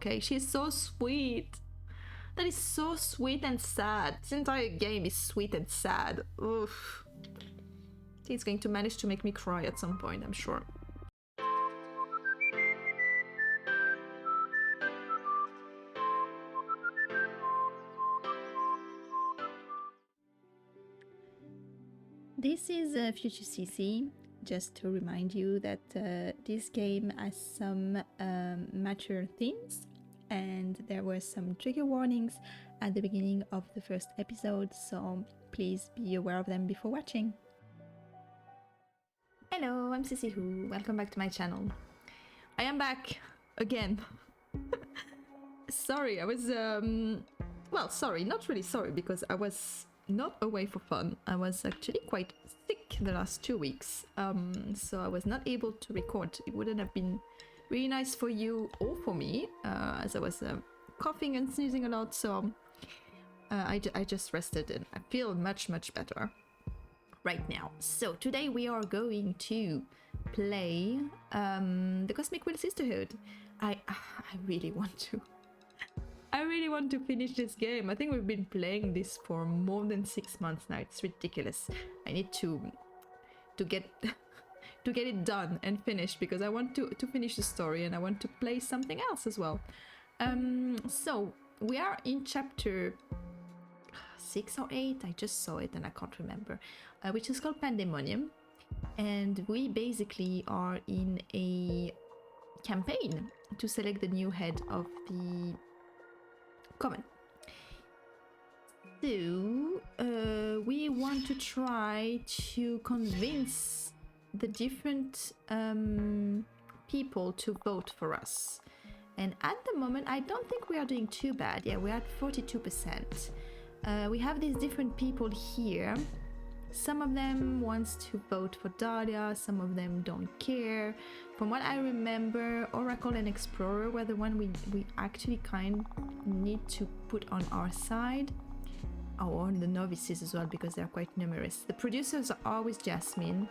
Okay, she's so sweet. That is so sweet and sad. This entire game is sweet and sad. Oof. He's going to manage to make me cry at some point, I'm sure. This is Future CC, just to remind you that this game has some mature themes, and there were some trigger warnings at the beginning of the first episode, so please be aware of them before watching. Hello, I'm Sissy Who. Welcome back to my channel. I am back again. Sorry, I was well, sorry, not really sorry, because I was not away for fun. I was actually quite sick the last 2 weeks, so I was not able to record. It wouldn't have been really nice for you or for me, as I was coughing and sneezing a lot, so I just rested and I feel much better right now. So today we are going to play the Cosmic Wheel Sisterhood. I really want to finish this game. I think we've been playing this for more than 6 months now. It's ridiculous. I need to get to get it done and finished, because I want to finish the story and I want to play something else as well. So we are in chapter 6 or 8. I just saw it and I can't remember, which is called Pandemonium, and we basically are in a campaign to select the new head of the common. So we want to try to convince the different people to vote for us, and at the moment I don't think we are doing too bad. Yeah, we're at 42%. We have these different people here. Some of them wants to vote for Dahlia, some of them don't care. From what I remember, Oracle and Explorer were the one we actually kind need to put on our side. Oh, and the novices as well, because they're quite numerous. The producers are always Jasmine.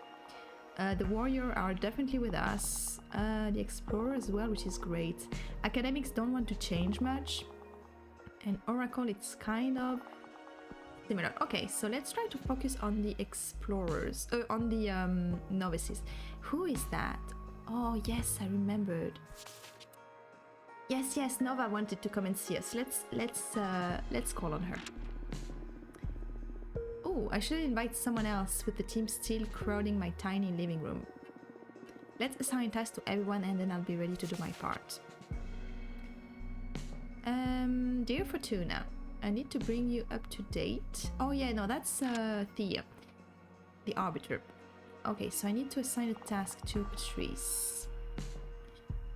The warrior are definitely with us. The Explorer as well, which is great. Academics don't want to change much. And Oracle, it's kind of similar. Okay, so let's try to focus on the explorers, on the novices. Who is that? Oh yes, I remembered. Yes, Nova wanted to come and see us. Let's call on her. Oh, I should invite someone else, with the team still crowding my tiny living room. Let's assign tasks to everyone and then I'll be ready to do my part. Dear Fortuna, I need to bring you up to date. Oh yeah, no, that's Thea, the arbiter. Okay, so I need to assign a task to Patrice.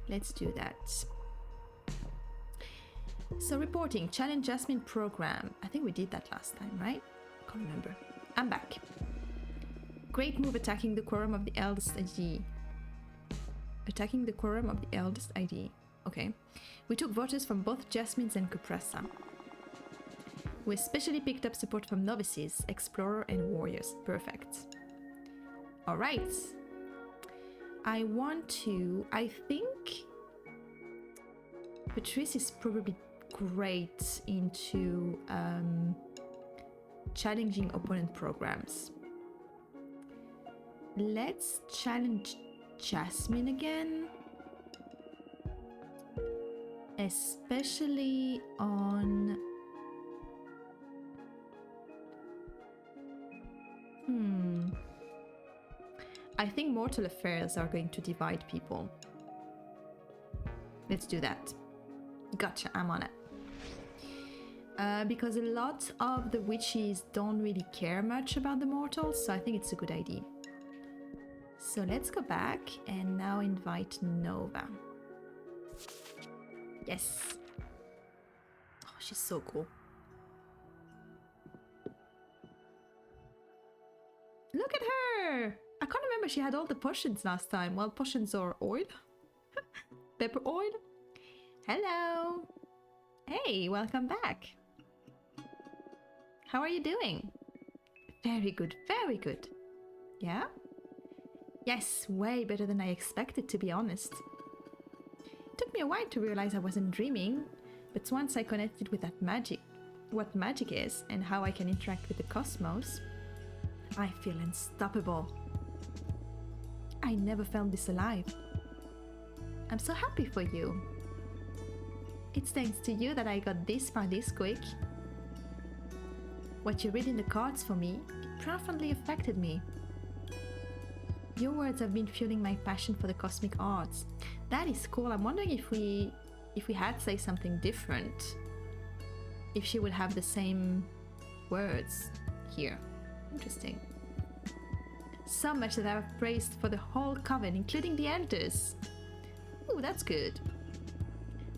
Let's do that. So reporting, challenge Jasmine program. I think we did that last time, right? Can't remember. I'm back. Great move attacking the quorum of the eldest ID. Attacking the quorum of the eldest ID. Okay. We took voters from both Jasmine's and Cupressa. We especially picked up support from novices, explorer and warriors. Perfect. Alright. I think Patrice is probably great into challenging opponent programs. Let's challenge Jasmine again. Especially on... I think mortal affairs are going to divide people. Let's do that. Gotcha, I'm on it. Because a lot of the witches don't really care much about the mortals, so I think it's a good idea. So let's go back and now invite Nova. Yes. Oh, she's so cool. Look at her! I can't remember, she had all the potions last time. Well, potions or oil. Pepper oil. Hello. Hey, welcome back. How are you doing? Very good, very good. Yeah? Yes, way better than I expected, to be honest. It took me a while to realize I wasn't dreaming, but once I connected with that magic, what magic is and how I can interact with the cosmos, I feel unstoppable. I never felt this alive. I'm so happy for you. It's thanks to you that I got this far this quick. What you read in the cards for me, it profoundly affected me. Your words have been fueling my passion for the cosmic arts. That is cool. I'm wondering if we had say something different, if she would have the same words here. Interesting. So much that I've praised for the whole coven, including the elders. Ooh, that's good.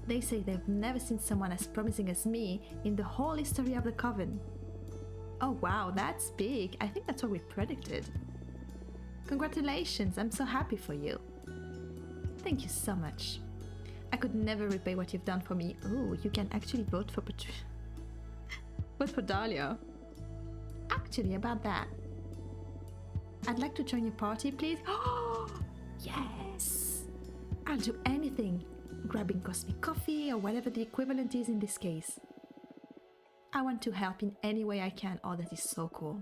They say they've never seen someone as promising as me in the whole history of the coven. Oh wow, that's big. I think that's what we predicted. Congratulations, I'm so happy for you. Thank you so much. I could never repay what you've done for me. Oh, you can actually vote for vote for Dahlia. Actually, about that, I'd like to join your party, please. Oh, yes! I'll do anything. Grabbing cosmic coffee or whatever the equivalent is in this case. I want to help in any way I can. Oh, that is so cool.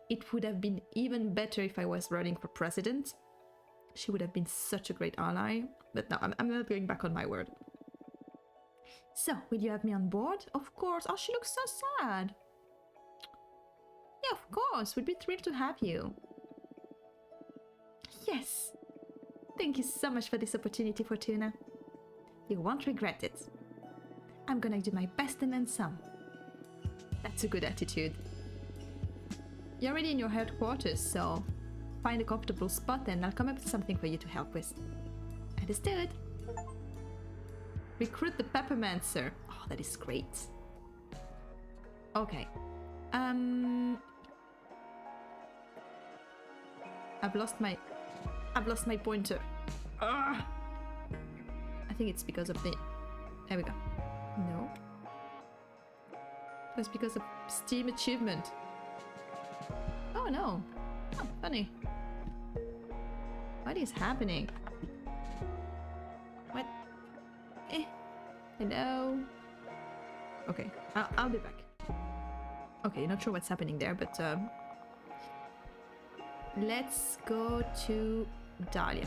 It would have been even better if I was running for president. She would have been such a great ally. But no, I'm not going back on my word. So, will you have me on board? Of course. Oh, she looks so sad. Yeah, of course. We'd be thrilled to have you. Yes. Thank you so much for this opportunity, Fortuna. You won't regret it. I'm gonna do my best and then some. That's a good attitude. You're already in your headquarters, so find a comfortable spot and I'll come up with something for you to help with. Understood. Recruit the Peppermancer. Oh, that is great. Okay. I've lost my pointer. Ugh. I think it's because of the... There we go. No. It was because of Steam achievement. Oh no. Oh, funny. What is happening? What? Hello? Okay, I'll be back. Okay, not sure what's happening there, but let's go to Dahlia.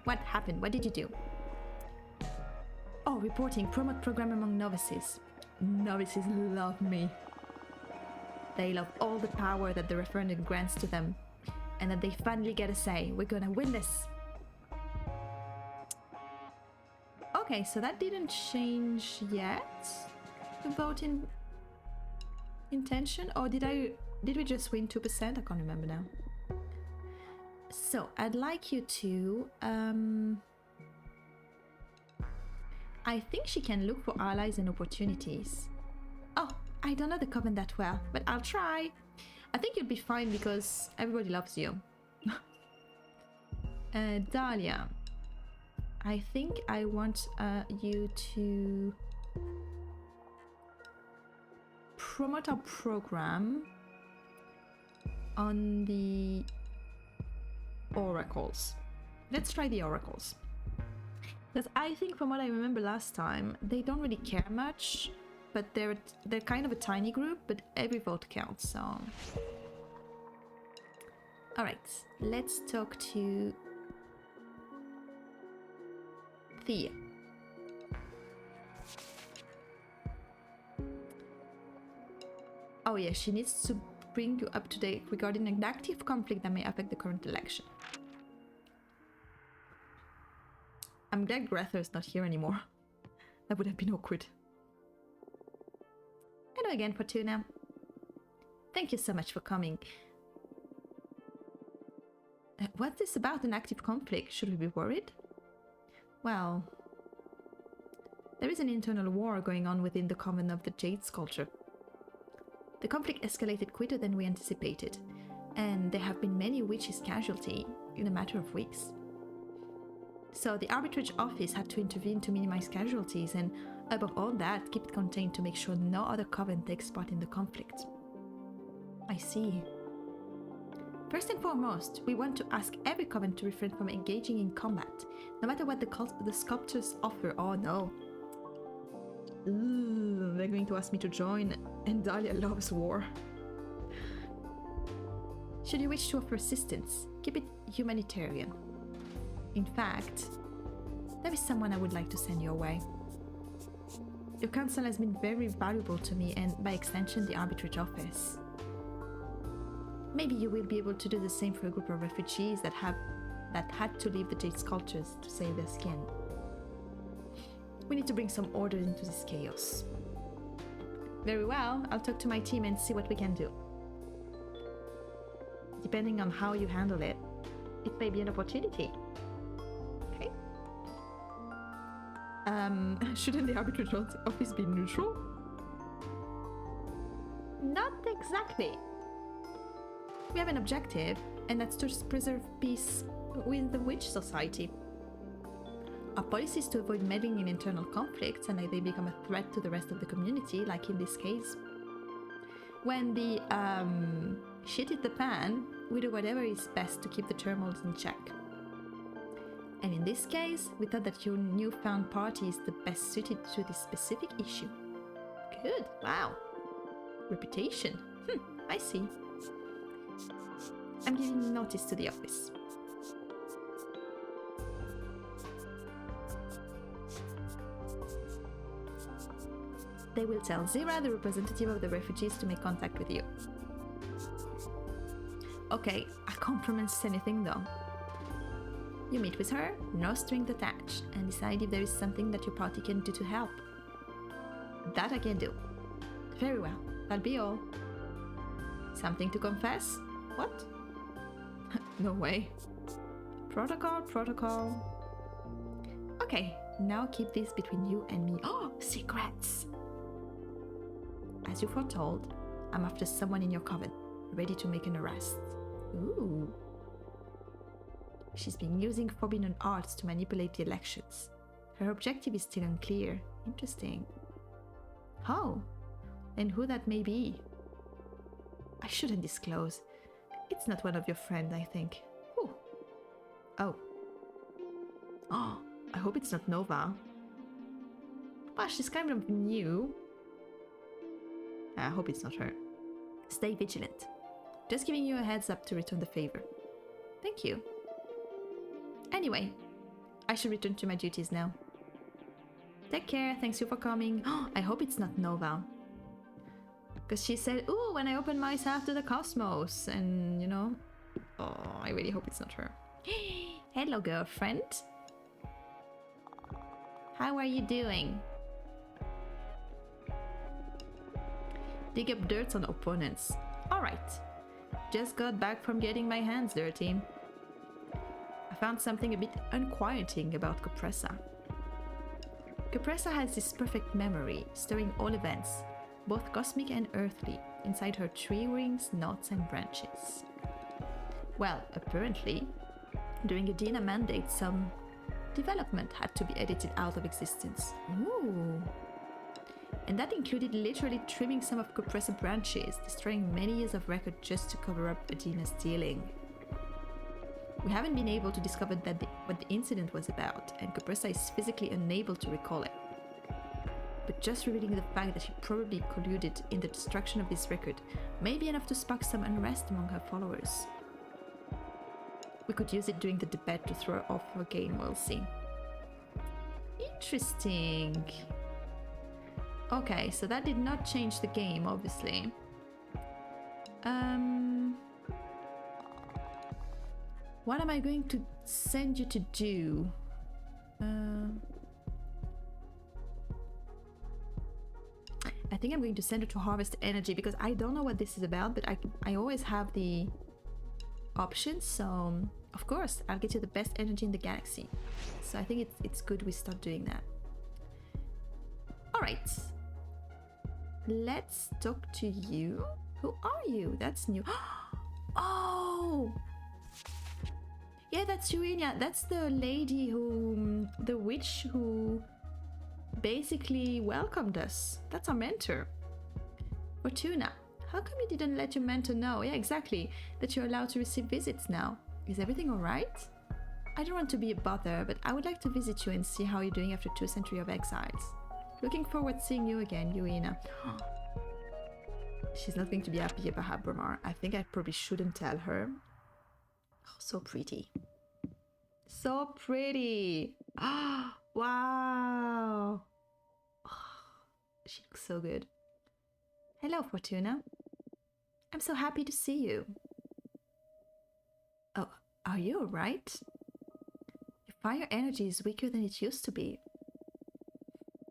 What happened? What did you do? Oh, reporting. Promote program among novices. Novices love me. They love all the power that the referendum grants to them, and that they finally get a say. We're gonna win this. Okay, so that didn't change yet. The voting intention, or did we just win 2%? I can't remember now. So I'd like you to I think she can look for allies and opportunities. Oh, I don't know the coven that well, but I'll try. I think you'll be fine because everybody loves you. Dahlia, I think I want you to promote our program on the oracles. Let's try the oracles. Because I think from what I remember last time, they don't really care much, but they're kind of a tiny group, but every vote counts, so... Alright, let's talk to Thea. Oh yeah, she needs to bring you up to date regarding an active conflict that may affect the current election. I'm glad Grether is not here anymore. That would have been awkward. Hello again, Fortuna. Thank you so much for coming. What's this about, an active conflict? Should we be worried? Well, there is an internal war going on within the coven of the Jade Sculpture. The conflict escalated quicker than we anticipated, and there have been many witches' casualties in a matter of weeks. So the arbitrage office had to intervene to minimize casualties and, above all that, keep it contained to make sure no other coven takes part in the conflict. I see. First and foremost, we want to ask every coven to refrain from engaging in combat, no matter what the sculptors offer. Oh no. Ooh, they're going to ask me to join, and Dahlia loves war. Should you wish to offer assistance, keep it humanitarian. In fact, there is someone I would like to send your way. Your counsel has been very valuable to me and, by extension, the Arbitrage Office. Maybe you will be able to do the same for a group of refugees that had to leave the Jade Sculptures to save their skin. We need to bring some order into this chaos. Very well, I'll talk to my team and see what we can do. Depending on how you handle it, it may be an opportunity. Okay. Shouldn't the Arbitrage Office be neutral? Not exactly. We have an objective, and that's to preserve peace with the Witch Society. Our policy is to avoid meddling in internal conflicts and they become a threat to the rest of the community, like in this case. When the shit hit the pan, we do whatever is best to keep the turmoils in check. And in this case, we thought that your newfound party is the best suited to this specific issue. Good, wow. Reputation. I see. I'm giving notice to the office. They will tell Zira, the representative of the refugees, to make contact with you. Okay, I can't promise anything though. You meet with her, no strings attached, and decide if there is something that your party can do to help. That I can do. Very well, that'll be all. Something to confess? What? No way. Protocol, protocol. Okay, now keep this between you and me. Oh, secrets! As you foretold, I'm after someone in your coven, ready to make an arrest. Ooh. She's been using forbidden arts to manipulate the elections. Her objective is still unclear. Interesting. How? And who that may be? I shouldn't disclose. It's not one of your friends, I think. Ooh. Oh. Oh, I hope it's not Nova. Well, she's kind of new. I hope it's not her. Stay vigilant. Just giving you a heads up to return the favor. Thank you. Anyway, I should return to my duties now. Take care, thanks you for coming. Oh, I hope it's not Nova. Because she said, ooh, when I open myself to the cosmos. And, you know, oh, I really hope it's not her. Hello, girlfriend. How are you doing? Dig up dirt on opponents. Alright. Just got back from getting my hands dirty. I found something a bit unquieting about Copressa. Copressa has this perfect memory, storing all events, both cosmic and earthly, inside her tree rings, knots and branches. Well, apparently, during a Dina mandate, some development had to be edited out of existence. Ooh. And that included literally trimming some of Copressa branches, destroying many years of record just to cover up Adina's dealing. We haven't been able to discover what the incident was about, and Copressa is physically unable to recall it. But just revealing the fact that she probably colluded in the destruction of this record may be enough to spark some unrest among her followers. We could use it during the debate to throw her off her game, we'll see. Interesting. Okay, so that did not change the game, obviously. What am I going to send you to do? I think I'm going to send her to harvest energy because I don't know what this is about, but I always have the options, so of course I'll get you the best energy in the galaxy. So I think it's good we start doing that. Alright. Let's talk to you. Who are you? That's new. Oh! Yeah, that's Urania. That's the lady who... the witch who basically welcomed us. That's our mentor. Fortuna, How come you didn't let your mentor know? Yeah, exactly. That you're allowed to receive visits now. Is everything alright? I don't want to be a bother, but I would like to visit you and see how you're doing after 2 centuries of exiles. Looking forward to seeing you again, Yuina. She's not going to be happy about Abramar. I think I probably shouldn't tell her. Oh, so pretty. So pretty. Oh, wow. Oh, she looks so good. Hello, Fortuna. I'm so happy to see you. Oh, are you alright? Your fire energy is weaker than it used to be.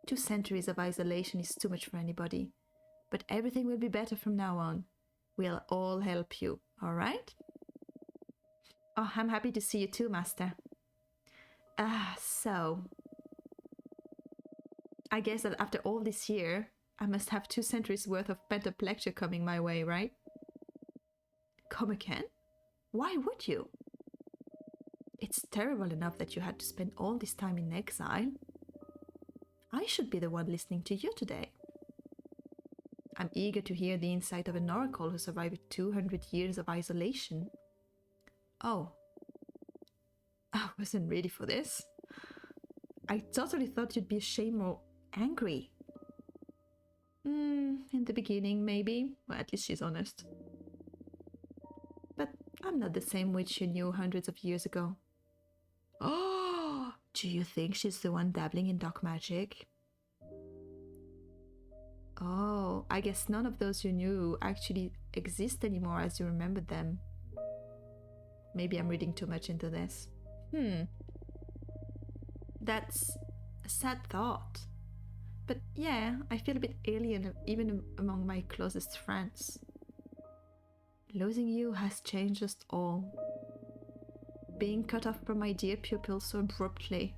2 centuries of isolation is too much for anybody. But everything will be better from now on. We'll all help you, alright? Oh, I'm happy to see you too, Master. So... I guess that after all this year, I must have 2 centuries worth of pent-up lecture coming my way, right? Come again? Why would you? It's terrible enough that you had to spend all this time in exile. I should be the one listening to you today. I'm eager to hear the insight of an oracle who survived 200 years of isolation. Oh. I wasn't ready for this. I totally thought you'd be ashamed or angry. In the beginning, maybe. Well, at least she's honest. But I'm not the same witch you knew hundreds of years ago. Oh, do you think she's the one dabbling in dark magic? Oh, I guess none of those you knew actually exist anymore as you remembered them. Maybe I'm reading too much into this. That's a sad thought. But yeah, I feel a bit alien even among my closest friends. Losing you has changed us all. Being cut off from my dear pupil so abruptly,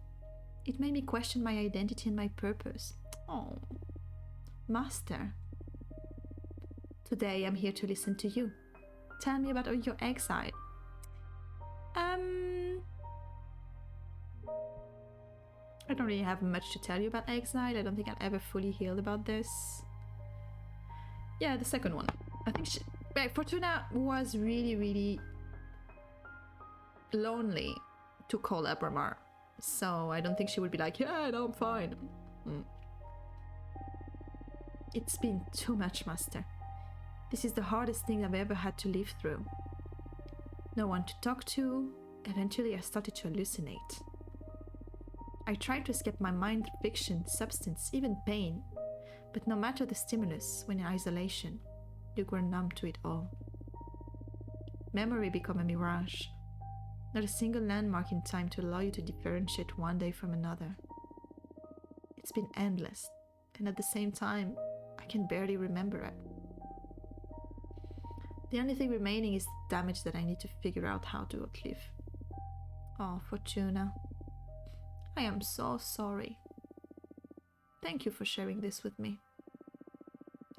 it made me question my identity and my purpose. Oh, Master. Today I'm here to listen to you. Tell me about your exile. I don't really have much to tell you about exile. I don't think I'll ever fully heal about this. Yeah, the second one. I think Fortuna was really, really lonely to call Abramar. So I don't think she would be like, yeah, no, I'm fine. It's been too much, Master. This is the hardest thing I've ever had to live through. No one to talk to. Eventually I started to hallucinate. I tried to escape my mind, fiction, substance, even pain. But no matter the stimulus, when in isolation, you grow numb to it all. Memory became a mirage. Not a single landmark in time to allow you to differentiate one day from another. It's been endless, and at the same time, I can barely remember it. The only thing remaining is the damage that I need to figure out how to outlive. Oh, Fortuna. I am so sorry. Thank you for sharing this with me.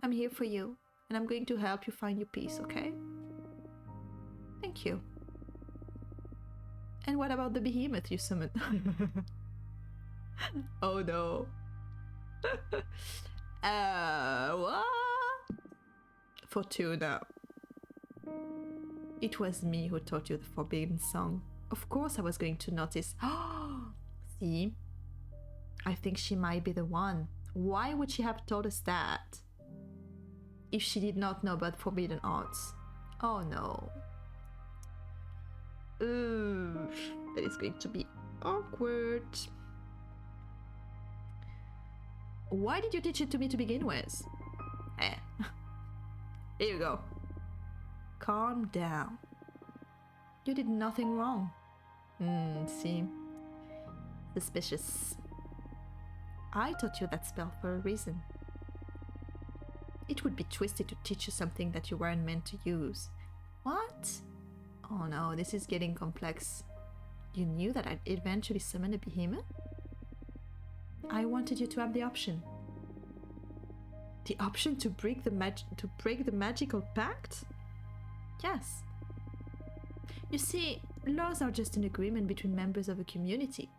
I'm here for you, and I'm going to help you find your peace, okay? Thank you. And what about the behemoth you summoned? Oh no. What? Fortuna. It was me who taught you the forbidden song. Of course I was going to notice. See? I think she might be the one. Why would she have told us that? If she did not know about forbidden arts. Oh no. That is going to be awkward. Why did you teach it to me to begin with? Here you go. Calm down. You did nothing wrong. See? Suspicious. I taught you that spell for a reason. It would be twisted to teach you something that you weren't meant to use. What? Oh no, this is getting complex. You knew that I'd eventually summon a behemoth? I wanted you to have the option. The option to break the magical pact? Yes. You see, laws are just an agreement between members of a community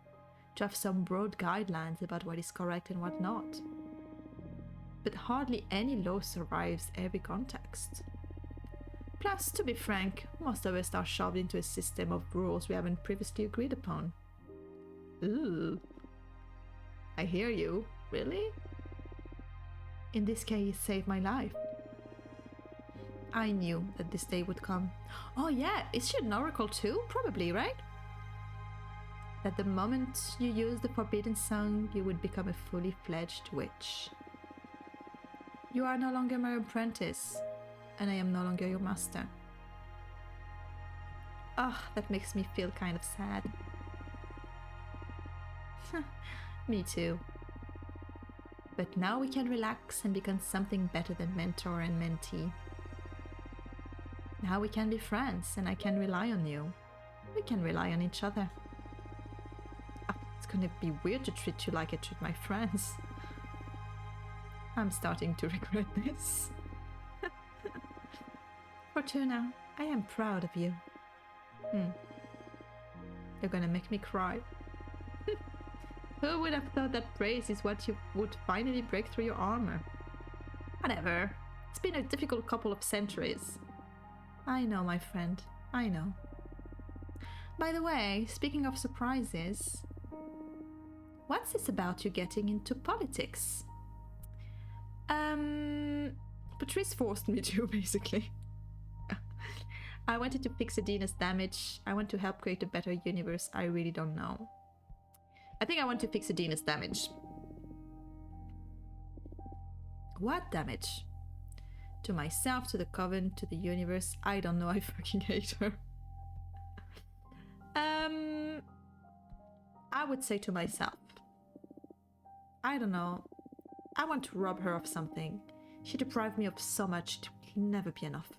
to have some broad guidelines about what is correct and what not. but hardly any law survives every context. Plus, to be frank, most of us are shoved into a system of rules we haven't previously agreed upon. Ooh. I hear you. Really? In this case, you saved my life. I knew that this day would come. Oh yeah, is she an oracle too? Probably, right? That the moment you use the forbidden song, you would become a fully fledged witch. You are no longer my apprentice, and I am no longer your master. Ah, that makes me feel kind of sad. Me too. But now we can relax and become something better than mentor and mentee. Now we can be friends, and I can rely on you. We can rely on each other. It's gonna be weird to treat you like I treat my friends. I'm starting to regret this. Fortuna, I am proud of you. You're gonna make me cry. Who would have thought that praise is what you would finally break through your armor? Whatever. It's been a difficult couple of centuries. I know, my friend. I know. By the way, speaking of surprises, what's this about you getting into politics? Patrice forced me to, basically. I wanted to fix Adina's damage. I want to help create a better universe. I really don't know. I think I want to fix Adina's damage. What damage? To myself, to the coven, to the universe. I don't know, I fucking hate her. I would say to myself. I don't know. I want to rob her of something. She deprived me of so much, it will never be enough.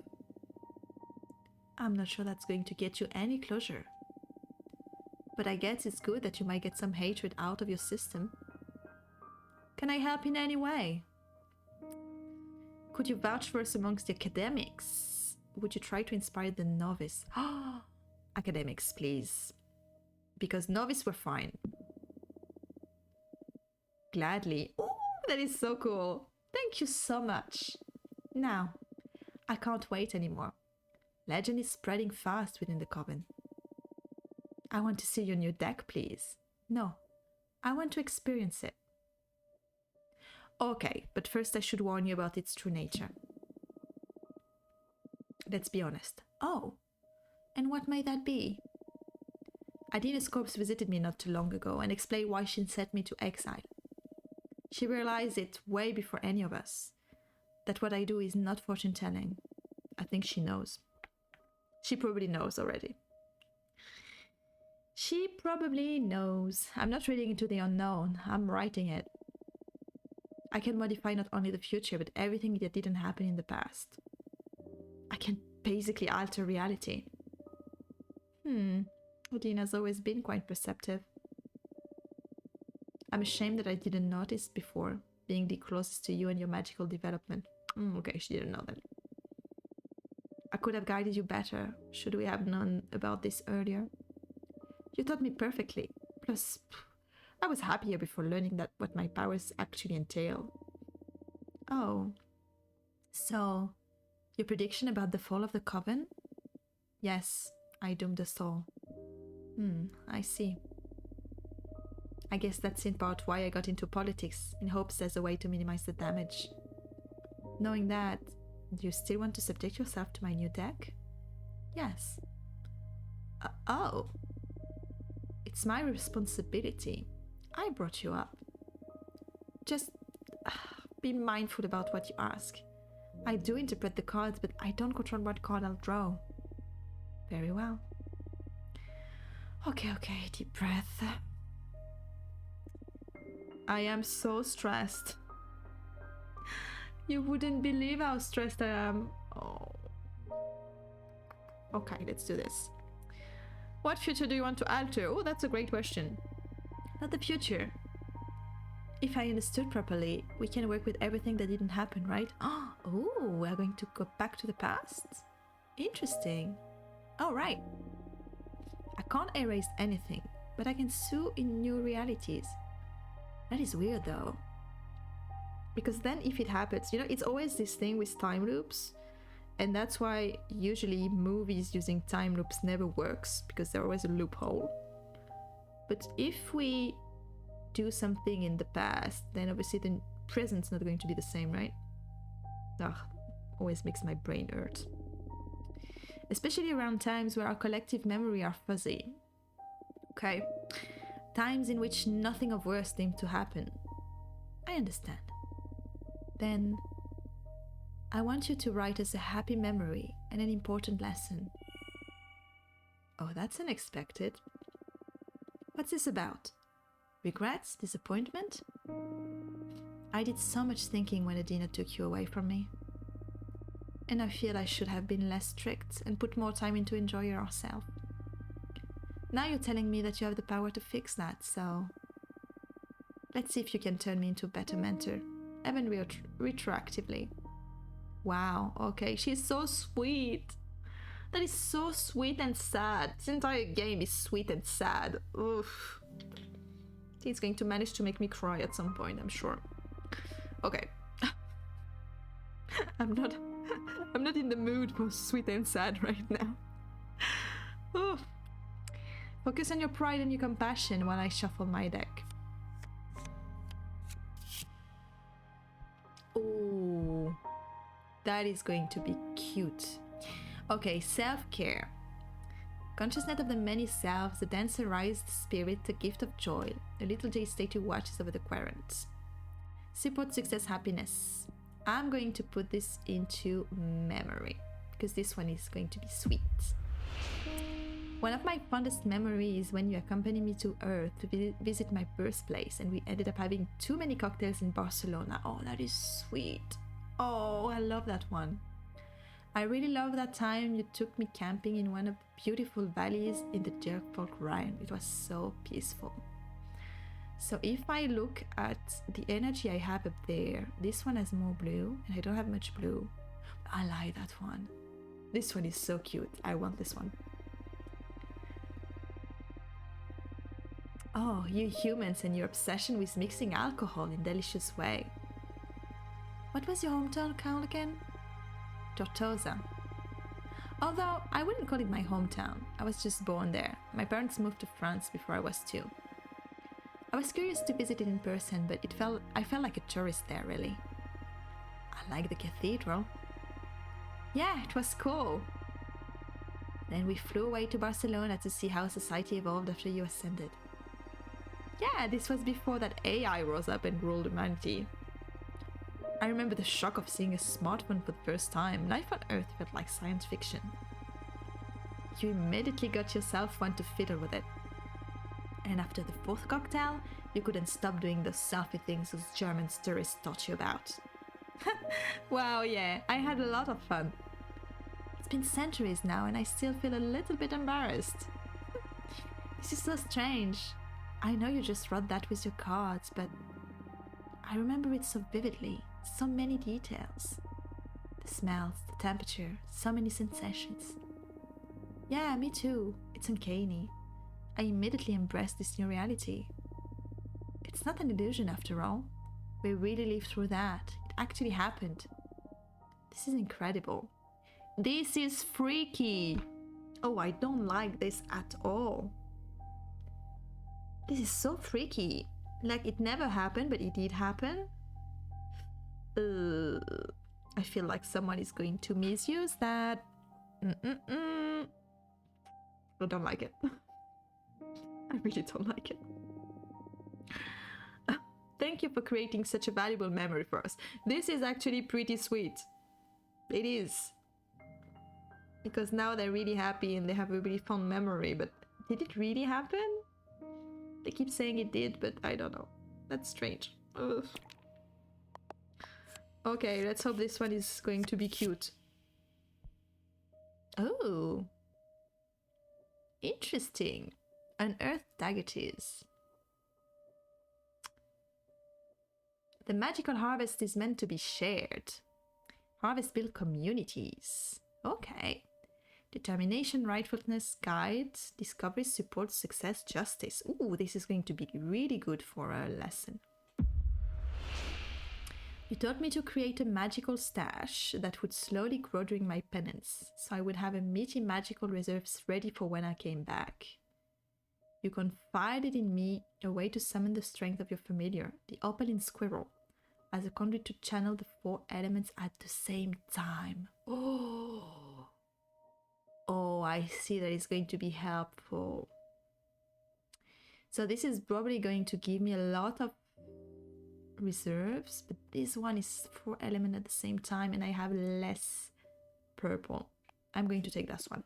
I'm not sure that's going to get you any closure. But I guess it's good that you might get some hatred out of your system. Can I help in any way? Could you vouch for us amongst the academics? Would you try to inspire the novice? Academics, please. Because novice were fine. Gladly. Ooh, that is so cool. Thank you so much. Now, I can't wait anymore. Legend is spreading fast within the coven. I want to see your new deck, please. No, I want to experience it. Okay, but first I should warn you about its true nature. Let's be honest. Oh, and what may that be? Adina's corpse visited me not too long ago and explained why she sent me to exile. She realized it way before any of us, that what I do is not fortune-telling. I think she knows. She probably knows already. She probably knows. I'm not reading into the unknown. I'm writing it. I can modify not only the future, but everything that didn't happen in the past. I can basically alter reality. Adina's always been quite perceptive. I'm ashamed that I didn't notice before, being the closest to you and your magical development. Okay, she didn't know that. I could have guided you better, should we have known about this earlier. You taught me perfectly. Plus, I was happier before learning that what my powers actually entail. Oh. So, your prediction about the fall of the coven? Yes, I doomed us all. I see. I guess that's in part why I got into politics, in hopes there's a way to minimize the damage. Knowing that, do you still want to subject yourself to my new deck? Yes. Oh. It's my responsibility. I brought you up. Just be mindful about what you ask. I do interpret the cards, but I don't control what card I'll draw. Very well. Okay, deep breath. I am so stressed. You wouldn't believe how stressed I am. Oh. Okay, let's do this. What future do you want to alter? Oh, that's a great question. Not the future. If I understood properly, we can work with everything that didn't happen, right? Oh, we're going to go back to the past? Interesting. Oh, right. I can't erase anything, but I can sue in new realities. That is weird, though. Because then if it happens, you know, it's always this thing with time loops. And that's why usually movies using time loops never works, because there's always a loophole. But if we do something in the past, then obviously the present's not going to be the same, right? Ugh, always makes my brain hurt. Especially around times where our collective memory are fuzzy. Okay? Times in which nothing of worse seemed to happen. I understand. Then I want you to write us a happy memory and an important lesson. Oh, that's unexpected. What's this about? Regrets? Disappointment? I did so much thinking when Adina took you away from me. And I feel I should have been less strict and put more time into enjoying yourself. Now you're telling me that you have the power to fix that, so let's see if you can turn me into a better mentor, even retroactively. Wow, okay, she's so sweet. That is so sweet and sad. This entire game is sweet and sad. Oof. He's going to manage to make me cry at some point, I'm sure. Okay. I'm not in the mood for sweet and sad right now. Oh. Focus on your pride and your compassion while I shuffle my deck. Oh, that is going to be cute. Okay, self-care. Consciousness of the many selves, the dancer-raised spirit, the gift of joy. The little J statue watches over the current. Support, success, happiness. I'm going to put this into memory, because this one is going to be sweet. One of my fondest memories is when you accompanied me to Earth to visit my birthplace, and we ended up having too many cocktails in Barcelona. Oh, that is sweet. Oh, I love that one. I really love that time you took me camping in one of the beautiful valleys in the Dirkvolk Rhine. It was so peaceful. So if I look at the energy I have up there, this one has more blue, and I don't have much blue. I like that one. This one is so cute. I want this one. Oh, you humans and your obsession with mixing alcohol in delicious way. What was your hometown called again? Tortosa. Although I wouldn't call it my hometown. I was just born there. My parents moved to France before I was 2. I was curious to visit it in person, but I felt like a tourist there, really. I like the cathedral. Yeah, it was cool. Then we flew away to Barcelona to see how society evolved after you ascended. Yeah, this was before that AI rose up and ruled humanity. I remember the shock of seeing a smartphone for the first time. Life on Earth felt like science fiction. You immediately got yourself one to fiddle with it. And after the 4th cocktail, you couldn't stop doing those selfie things those German tourists taught you about. Wow, yeah, I had a lot of fun. It's been centuries now and I still feel a little bit embarrassed. This is so strange. I know you just wrote that with your cards, but I remember it so vividly. So many details. The smells, the temperature, so many sensations. Yeah, me too. It's uncanny. I immediately embraced this new reality. It's not an illusion after all. We really lived through that. It actually happened. This is incredible. This is freaky. Oh, I don't like this at all. This is so freaky. Like it never happened, but it did happen. I feel like someone is going to misuse that. I don't like it. I really don't like it. Thank you for creating such a valuable memory for us. This is actually pretty sweet. It is. Because now they're really happy and they have a really fond memory, but did it really happen? They keep saying it did, but I don't know. That's strange. Ugh. Okay, let's hope this one is going to be cute. Oh. Interesting. Unearthed daggers. The magical harvest is meant to be shared. Harvest build communities. Okay. Determination, rightfulness, guides, discovery, support, success, justice. Ooh, this is going to be really good for a lesson. You taught me to create a magical stash that would slowly grow during my penance, so I would have a meaty magical reserves ready for when I came back. You confided in me a way to summon the strength of your familiar, the opaline squirrel, as a conduit to channel the 4 elements at the same time. Oh, I see that it's going to be helpful. So this is probably going to give me a lot of reserves, but this one is 4 elements at the same time and I have less purple. I'm going to take this one.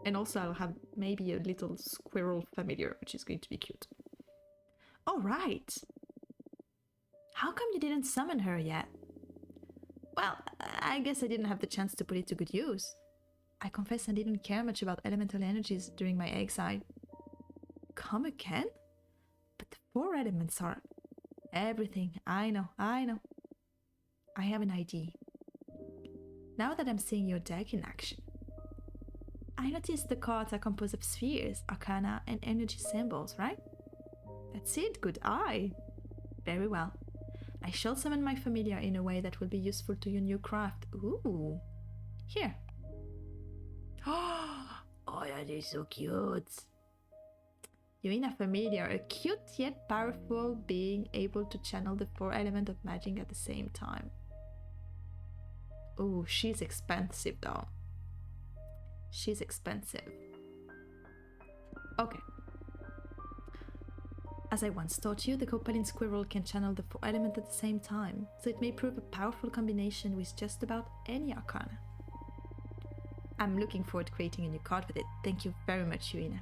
And also I'll have maybe a little squirrel familiar, which is going to be cute. All right. How come you didn't summon her yet? Well, I guess I didn't have the chance to put it to good use. I confess I didn't care much about elemental energies during my exile. Come again? But the 4 elements are everything. I know. I have an idea. Now that I'm seeing your deck in action, I noticed the cards are composed of spheres, arcana, and energy symbols, right? That's it, good eye. Very well. I shall summon my familiar in a way that will be useful to your new craft. Ooh. Here. Oh, that is so cute. Yuina familiar, a cute yet powerful being able to channel the 4 elements of magic at the same time. Oh, she's expensive though. She's expensive. Okay. As I once taught you, the Copaline Squirrel can channel the 4 elements at the same time, so it may prove a powerful combination with just about any arcana. I'm looking forward to creating a new card with it. Thank you very much, Yuina.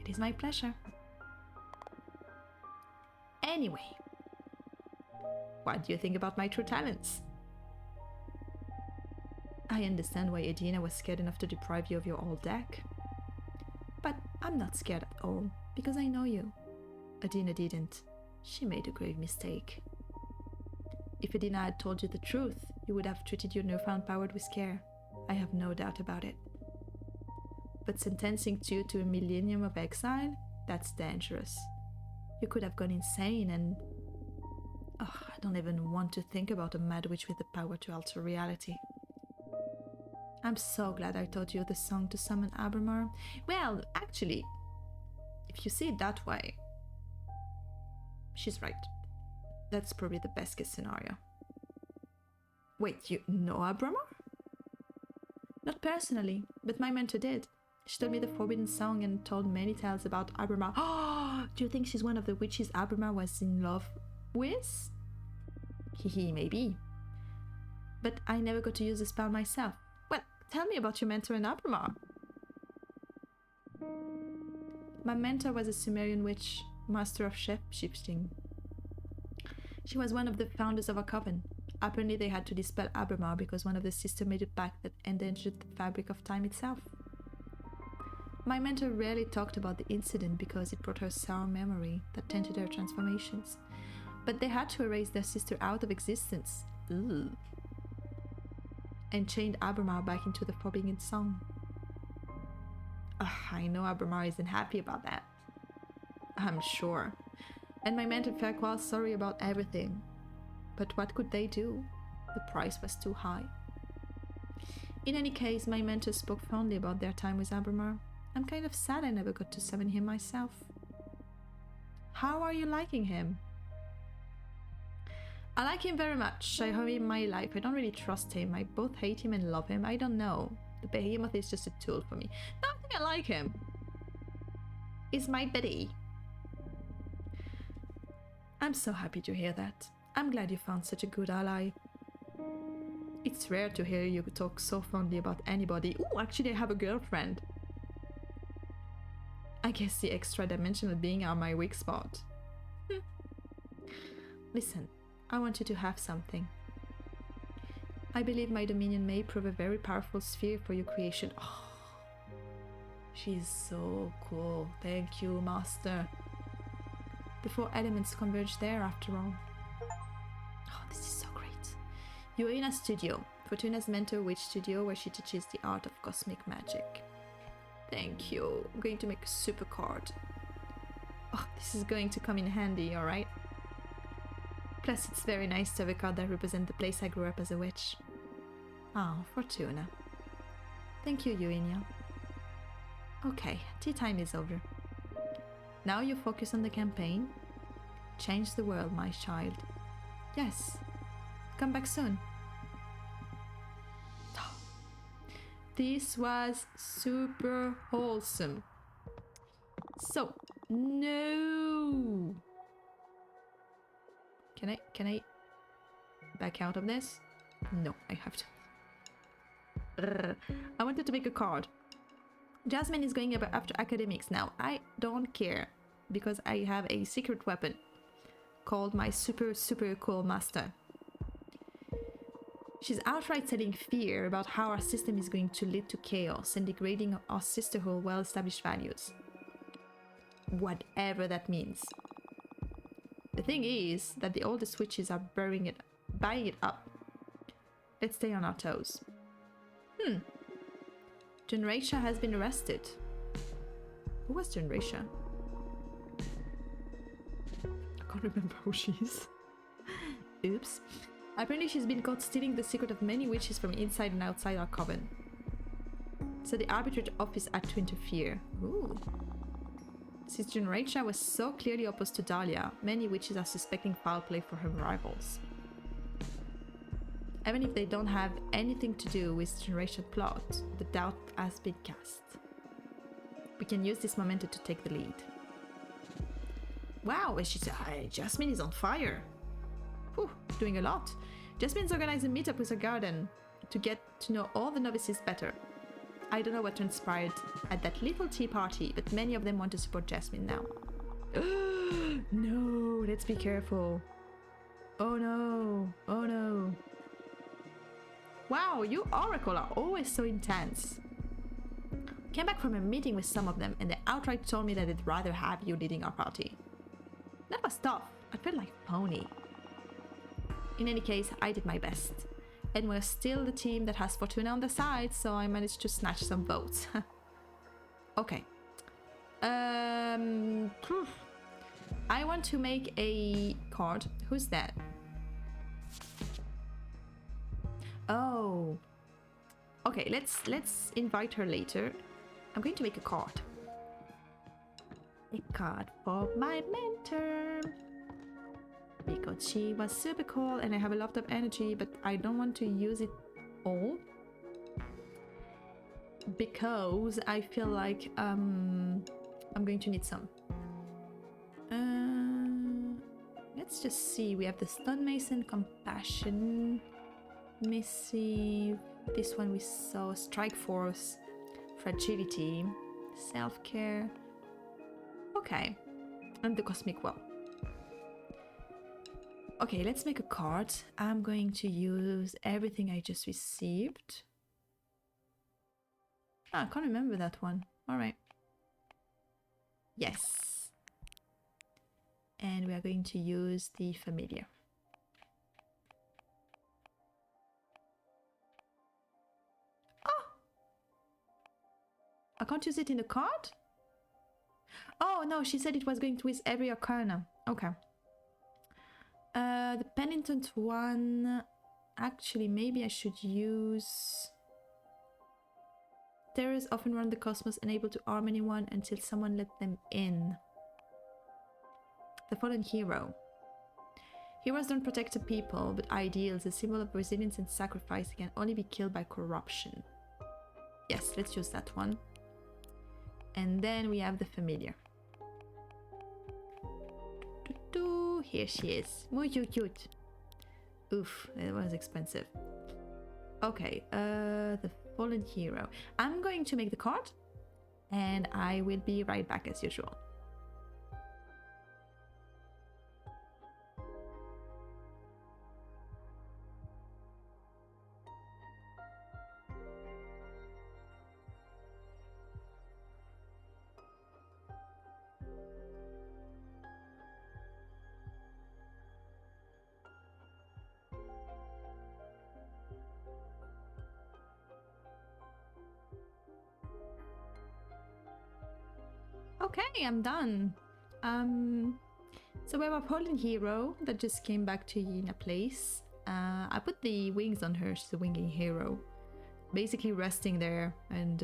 It is my pleasure. Anyway, what do you think about my true talents? I understand why Edina was scared enough to deprive you of your old deck. But I'm not scared at all, because I know you. Edina didn't. She made a grave mistake. If Edina had told you the truth, you would have treated your newfound power with care. I have no doubt about it. But sentencing you to a millennium of exile, that's dangerous. You could have gone insane and... Oh, I don't even want to think about a mad witch with the power to alter reality. I'm so glad I taught you the song to summon Abramar. Well, actually, if you see it that way, she's right. That's probably the best case scenario. Wait, you know Abramar? Not personally, but my mentor did. She told me the forbidden song and told many tales about Abramar. Oh, do you think she's one of the witches Abramar was in love with? Maybe. But I never got to use the spell myself. Well, tell me about your mentor and Abramar. My mentor was a Sumerian witch, master of shape-shifting. She was one of the founders of a coven. Apparently they had to dispel Abramar because one of the sisters made a pact that endangered the fabric of time itself. My mentor rarely talked about the incident because it brought her sour memory that tainted her transformations. But they had to erase their sister out of existence. Ugh. And chained Abramar back into the forbidden song. I know Abramar isn't happy about that. I'm sure. And my mentor felt quite sorry about everything. But what could they do? The price was too high. In any case, my mentor spoke fondly about their time with Abramar. I'm kind of sad I never got to summon him myself. How are you liking him? I like him very much. I have him in my life. I don't really trust him. I both hate him and love him. I don't know. The behemoth is just a tool for me. No, I think I like him. He's my buddy. I'm so happy to hear that. I'm glad you found such a good ally. It's rare to hear you talk so fondly about anybody. Ooh, actually I have a girlfriend. I guess the extra-dimensional being are my weak spot. Listen, I want you to have something. I believe my dominion may prove a very powerful sphere for your creation. Oh, she's so cool. Thank you, Master. The 4 elements converge there after all. Oh, this is so great. You're in a studio, Fortuna's mentor witch studio, where she teaches the art of cosmic magic. Thank you. I'm going to make a super card. Oh, this is going to come in handy, alright? Plus, it's very nice to have a card that represents the place I grew up as a witch. Oh, Fortuna. Thank you, Eugenia. Okay, tea time is over. Now you focus on the campaign. Change the world, my child. Yes. Come back soon. This was super wholesome. So, no. Can I back out of this? No, I have to. I wanted to make a card. Jasmine is going after academics now. I don't care because I have a secret weapon called my super cool master. She's outright selling fear about how our system is going to lead to chaos and degrading our sisterhood well-established values. Whatever that means. The thing is that the oldest witches are buying it up. Let's stay on our toes. Generatia has been arrested. Who was Generatia? I can't remember who she is. Oops. Apparently she's been caught stealing the secret of many witches from inside and outside our coven. So the arbitrage office had to interfere. Ooh. Since Generatia was so clearly opposed to Dahlia, many witches are suspecting foul play for her rivals. Even if they don't have anything to do with Generation plot, the doubt has been cast. We can use this momentum to take the lead. Wow, and she's Jasmine is on fire. Whew, doing a lot. Jasmine's organized a meetup with her garden to get to know all the novices better. I don't know what transpired at that little tea party, but many of them want to support Jasmine now. No, let's be careful. Oh no, oh no. Wow, you Oracle are always so intense. Came back from a meeting with some of them and they outright told me that they'd rather have you leading our party. That was tough. I felt like a pony. In any case, I did my best. And we're still the team that has Fortuna on the side, so I managed to snatch some votes. Okay. I want to make a card. Who's that? Oh. Okay, let's invite her later. I'm going to make a card. A card for my mentor. Because she was super cool and I have a lot of energy, but I don't want to use it all. Because I feel like I'm going to need some. Let's just see. We have the Stonemason, Compassion, Missive. This one we saw, Strike Force, Fragility, Self-Care. Okay, and the Cosmic Wheel. Okay, let's make a card. I'm going to use everything I just received. I can't remember that one. All right. Yes. And we are going to use the Familiar. Oh! I can't use it in the card? Oh, no, she said it was going to with every Arcana. Okay. The Penitent one... Actually, maybe I should use... Terrorists often run the cosmos, unable to harm anyone until someone let them in. The Fallen Hero. Heroes don't protect the people, but ideals, a symbol of resilience and sacrifice, can only be killed by corruption. Yes, let's use that one. And then we have the Familiar. Here she is. Muy cute. Oof, it was expensive. Okay, the Fallen Hero. I'm going to make the card and I will be right back as usual. Okay, I'm done. So we have a Poland hero that just came back to Yina place. I put the wings on her. She's a winging hero. Basically resting there and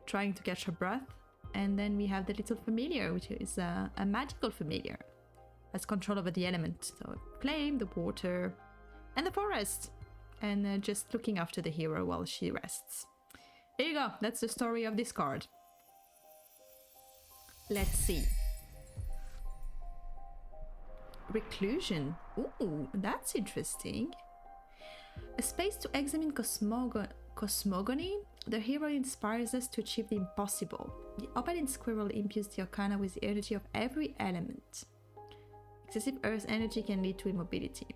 trying to catch her breath. And then we have the little familiar, which is a magical familiar. Has control over the element. So flame, the water, and the forest. And just looking after the hero while she rests. There you go. That's the story of this card. Let's see. Reclusion. Ooh, that's interesting. A space to examine cosmogony. The hero inspires us to achieve the impossible. The opaline squirrel imbues the arcana with the energy of every element. Excessive earth energy can lead to immobility.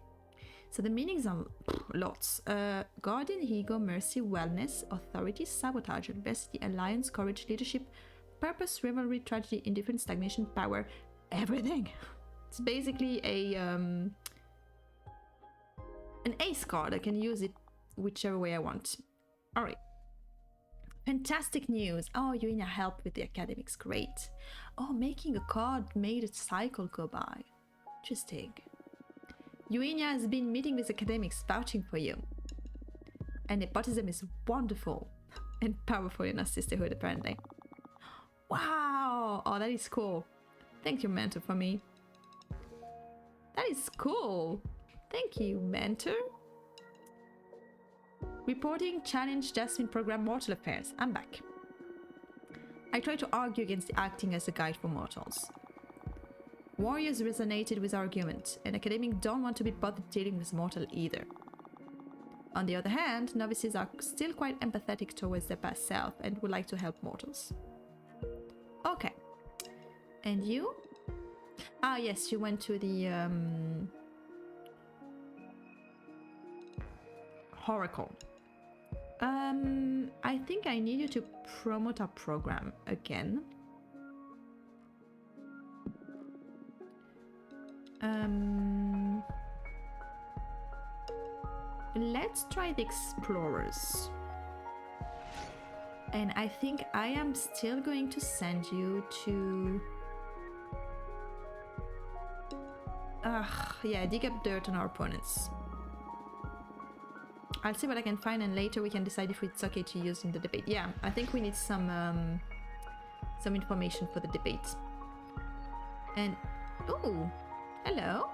So the meanings are lots. Guardian, ego, mercy, wellness, authority, sabotage, adversity, alliance, courage, leadership, purpose, rivalry, tragedy, indifference, stagnation, power, everything. It's basically an ace card. I can use it whichever way I want. Alright. Fantastic news. Oh, you need help with the academics. Great. Oh, making a card made a cycle go by. Interesting. Eugenia has been meeting with academics vouching for you. And nepotism is wonderful and powerful in our sisterhood, apparently. Wow! Oh, that is cool. Thank you, mentor, for me. That is cool. Thank you, mentor. Reporting challenge Jasmine program Mortal Affairs. I'm back. I try to argue against acting as a guide for mortals. Warriors resonated with argument, and academics don't want to be bothered dealing with mortal either. On the other hand, novices are still quite empathetic towards their past self and would like to help mortals. Okay. And you? Ah, yes, you went to the Oracle. I think I need you to promote our program again. Let's try the Explorers. And I think I am still going to send you to... yeah, dig up dirt on our opponents. I'll see what I can find and later we can decide if it's okay to use in the debate. Yeah, I think we need some information for the debate. And... ooh! Hello?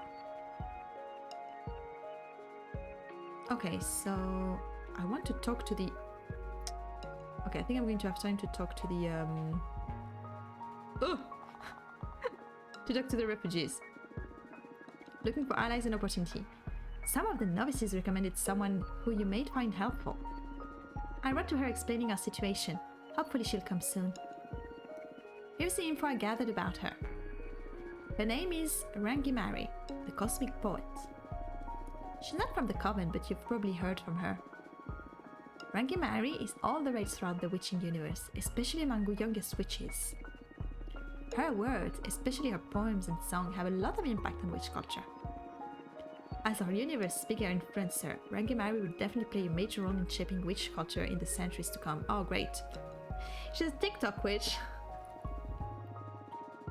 Okay, so... I want to talk to the... Okay, I think I'm going to have time to talk to the... Oh! To talk to the refugees. Looking for allies and opportunity. Some of the novices recommended someone who you may find helpful. I wrote to her explaining our situation. Hopefully she'll come soon. Here's the info I gathered about her. Her name is Rangimari, the Cosmic Poet. She's not from the Coven, but you've probably heard from her. Rangimari is all the rage throughout the witching universe, especially among the youngest witches. Her words, especially her poems and song, have a lot of impact on witch culture. As our universe's bigger influencer, Rangimari will definitely play a major role in shaping witch culture in the centuries to come. Oh, great. She's a TikTok witch.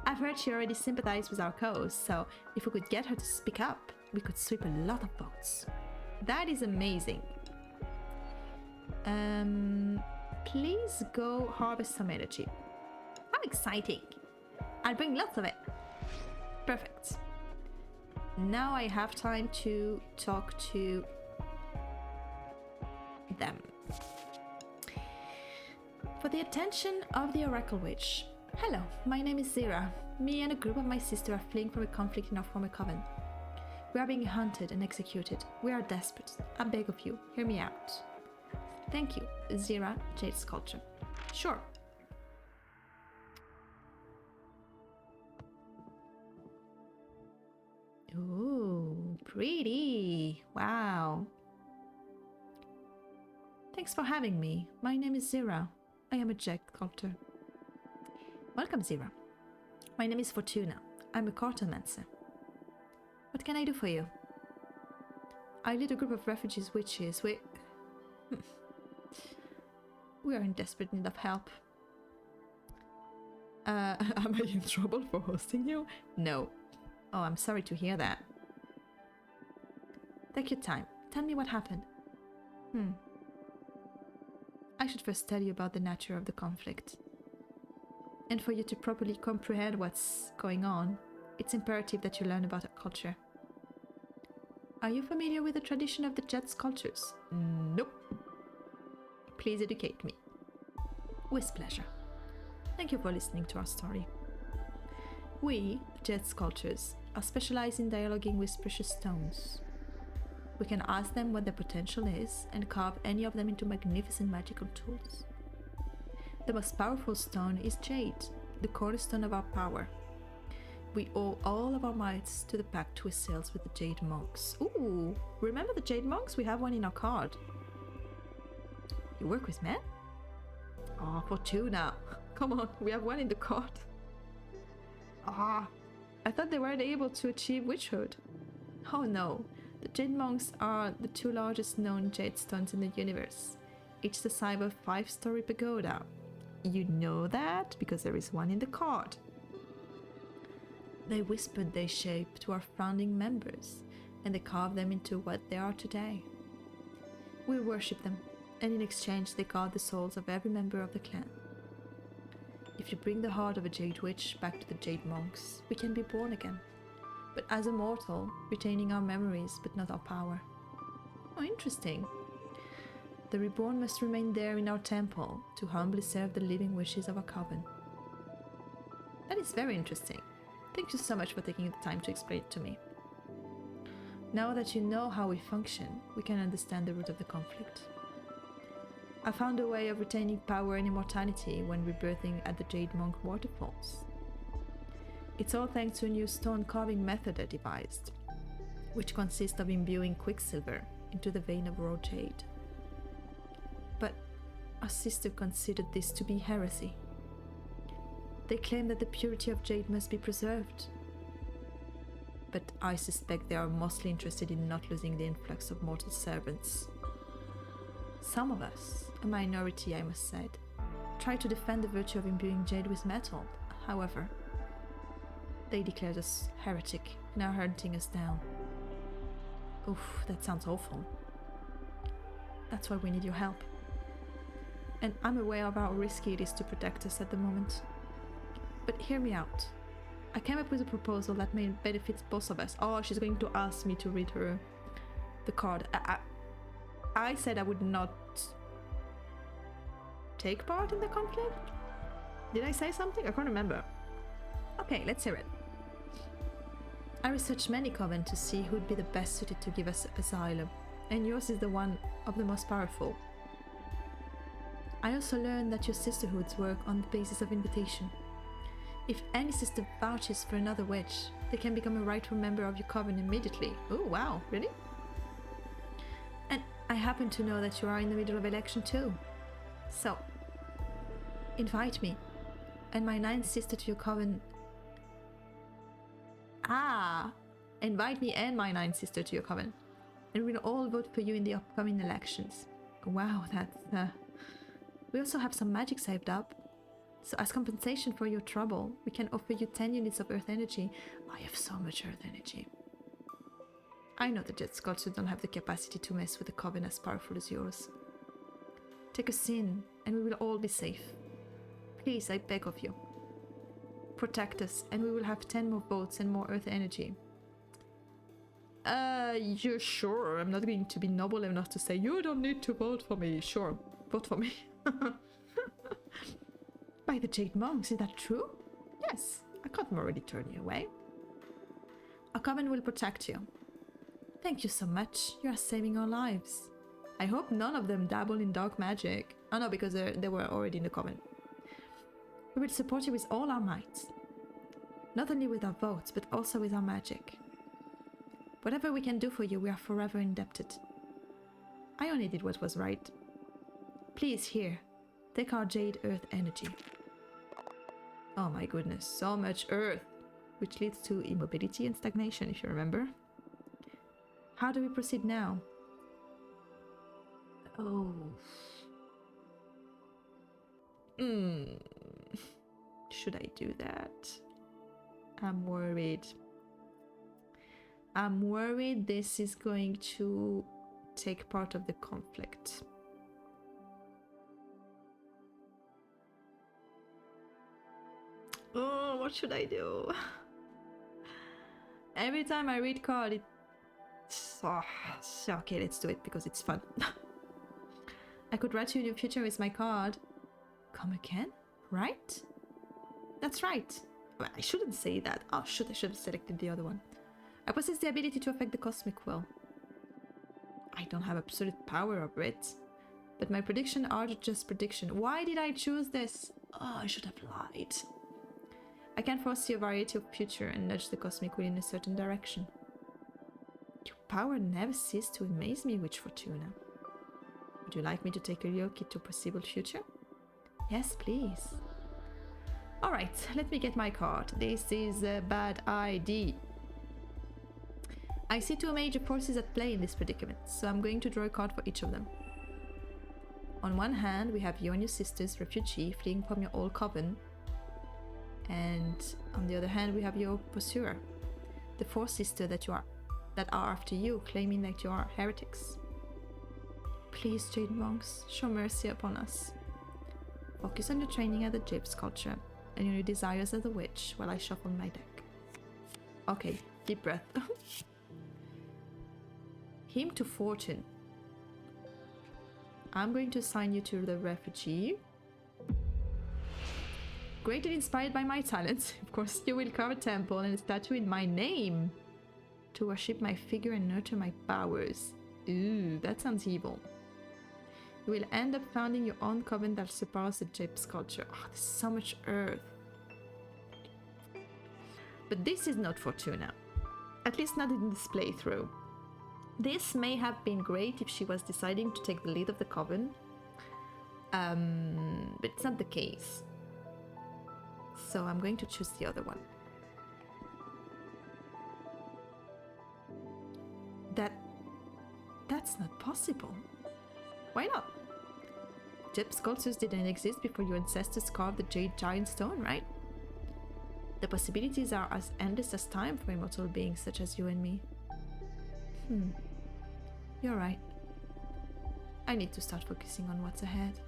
I've heard she already sympathized with our cause, so if we could get her to speak up, we could sweep a lot of votes. That is amazing. Please go harvest some energy. How exciting! I'll bring lots of it. Perfect. Now I have time to talk to them. For the attention of the Oracle Witch. Hello, my name is Zira. Me and a group of my sisters are fleeing from a conflict in our former coven. We are being hunted and executed. We are desperate. I beg of you, hear me out. Thank you, Zira Jade Sculpture. Sure. Ooh, pretty. Wow. Thanks for having me. My name is Zira. I am a Jade Sculptor. Welcome, Zira. My name is Fortuna. I'm a cartomancer. What can I do for you? I lead a group of refugees witches. We are in desperate need of help. Am I in trouble for hosting you? No. Oh, I'm sorry to hear that. Take your time. Tell me what happened. I should first tell you about the nature of the conflict. And for you to properly comprehend what's going on, it's imperative that you learn about our culture. Are you familiar with the tradition of the jet sculptures? Nope. Please educate me. With pleasure. Thank you for listening to our story. We, the jet sculptors, are specialized in dialoguing with precious stones. We can ask them what their potential is and carve any of them into magnificent magical tools. The most powerful stone is jade, the cornerstone of our power. We owe all of our mights to the pact we sealed with the Jade Monks. Ooh, remember the Jade Monks? We have one in our card. You work with men? Oh, for two now. Come on, we have one in the card. Ah, I thought they weren't able to achieve witchhood. Oh no, the Jade Monks are the two largest known jade stones in the universe, each the size of a 5-story pagoda. You know that because there is one in the card. They whispered their shape to our founding members, and they carved them into what they are today. We worship them, and in exchange they guard the souls of every member of the clan. If you bring the heart of a Jade Witch back to the Jade Monks, we can be born again, but as a mortal, retaining our memories but not our power. Oh, interesting. The reborn must remain there in our temple to humbly serve the living wishes of our coven. That is very interesting. Thank you so much for taking the time to explain it to me. Now that you know how we function, we can understand the root of the conflict. I found a way of retaining power and immortality when rebirthing at the Jade Monk waterfalls. It's all thanks to a new stone carving method I devised, which consists of imbuing quicksilver into the vein of raw jade. But our sister considered this to be heresy. They claim that the purity of jade must be preserved. But I suspect they are mostly interested in not losing the influx of mortal servants. Some of us, a minority I must say, try to defend the virtue of imbuing jade with metal. However, they declared us heretic and are hunting us down. Oof, that sounds awful. That's why we need your help. And I'm aware of how risky it is to protect us at the moment. But hear me out. I came up with a proposal that may benefit both of us. Oh, she's going to ask me to read her the card. I said I would not take part in the conflict? Did I say something? I can't remember. Okay, let's hear it. I researched many coven to see who'd be the best suited to give us asylum, and yours is the one of the most powerful. I also learned that your sisterhoods work on the basis of invitation. If any sister vouches for another witch, they can become a rightful member of your coven immediately. Oh wow, really? And I happen to know that you are in the middle of election too. So, invite me and my 9th sister to your coven. Invite me and my 9th sister to your coven, and we'll all vote for you in the upcoming elections. Wow, that's... We also have some magic saved up. So as compensation for your trouble, we can offer you 10 units of earth energy. I have so much earth energy. I know the jet sculptors don't have the capacity to mess with a coven as powerful as yours. Take us in, and we will all be safe. Please, I beg of you. Protect us, and we will have 10 more votes and more earth energy. You're sure? I'm not going to be noble enough to say, you don't need to vote for me. Sure, vote for me. By the Jade Monks, is that true? Yes, I can't morally turn you away. Our coven will protect you. Thank you so much, you are saving our lives. I hope none of them dabble in dark magic. Oh no, because they were already in the coven. We will support you with all our might. Not only with our votes, but also with our magic. Whatever we can do for you, we are forever indebted. I only did what was right. Please, here, take our Jade Earth energy. Oh my goodness, so much earth, which leads to immobility and stagnation, if you remember. How do we proceed now? Oh. Should I do that? I'm worried. I'm worried this is going to take part of the conflict. Oh, what should I do? Every time I read card, okay, let's do it because it's fun. I could write you in your future with my card. Come again? Right? That's right. Well, I shouldn't say that. Oh, I should have selected the other one. I possess the ability to affect the Cosmic Wheel. I don't have absolute power over it. But my predictions are just prediction. Why did I choose this? Oh, I should have lied. I can foresee a variety of future and nudge the Cosmic Wheel in a certain direction. Your power never ceases to amaze me, Witch Fortuna. Would you like me to take a look into possible future? Yes, please. Alright, let me get my card. This is a bad idea. I see two major forces at play in this predicament, so I'm going to draw a card for each of them. On one hand, we have you and your sister's refugee fleeing from your old coven. And on the other hand, we have your pursuer, the four sisters that are after you, claiming that you are heretics. Please, Jade monks, show mercy upon us. Focus on your training at the Jade sculpture and your desires as a witch while I shuffle my deck. Okay, deep breath. Hymn to Fortune. I'm going to assign you to the refugee. Greatly inspired by my talents, of course, you will carve a temple and a statue in my name to worship my figure and nurture my powers. Ooh, that sounds evil. You will end up founding your own coven that supports the Jade sculpture. Oh, there's so much earth. But this is not Fortuna. At least not in this playthrough. This may have been great if she was deciding to take the lead of the coven. But it's not the case. So I'm going to choose the other one. That's not possible. Why not? Jade sculptures didn't exist before your ancestors carved the Jade Giant Stone, right? The possibilities are as endless as time for immortal beings such as you and me. You're right. I need to start focusing on what's ahead.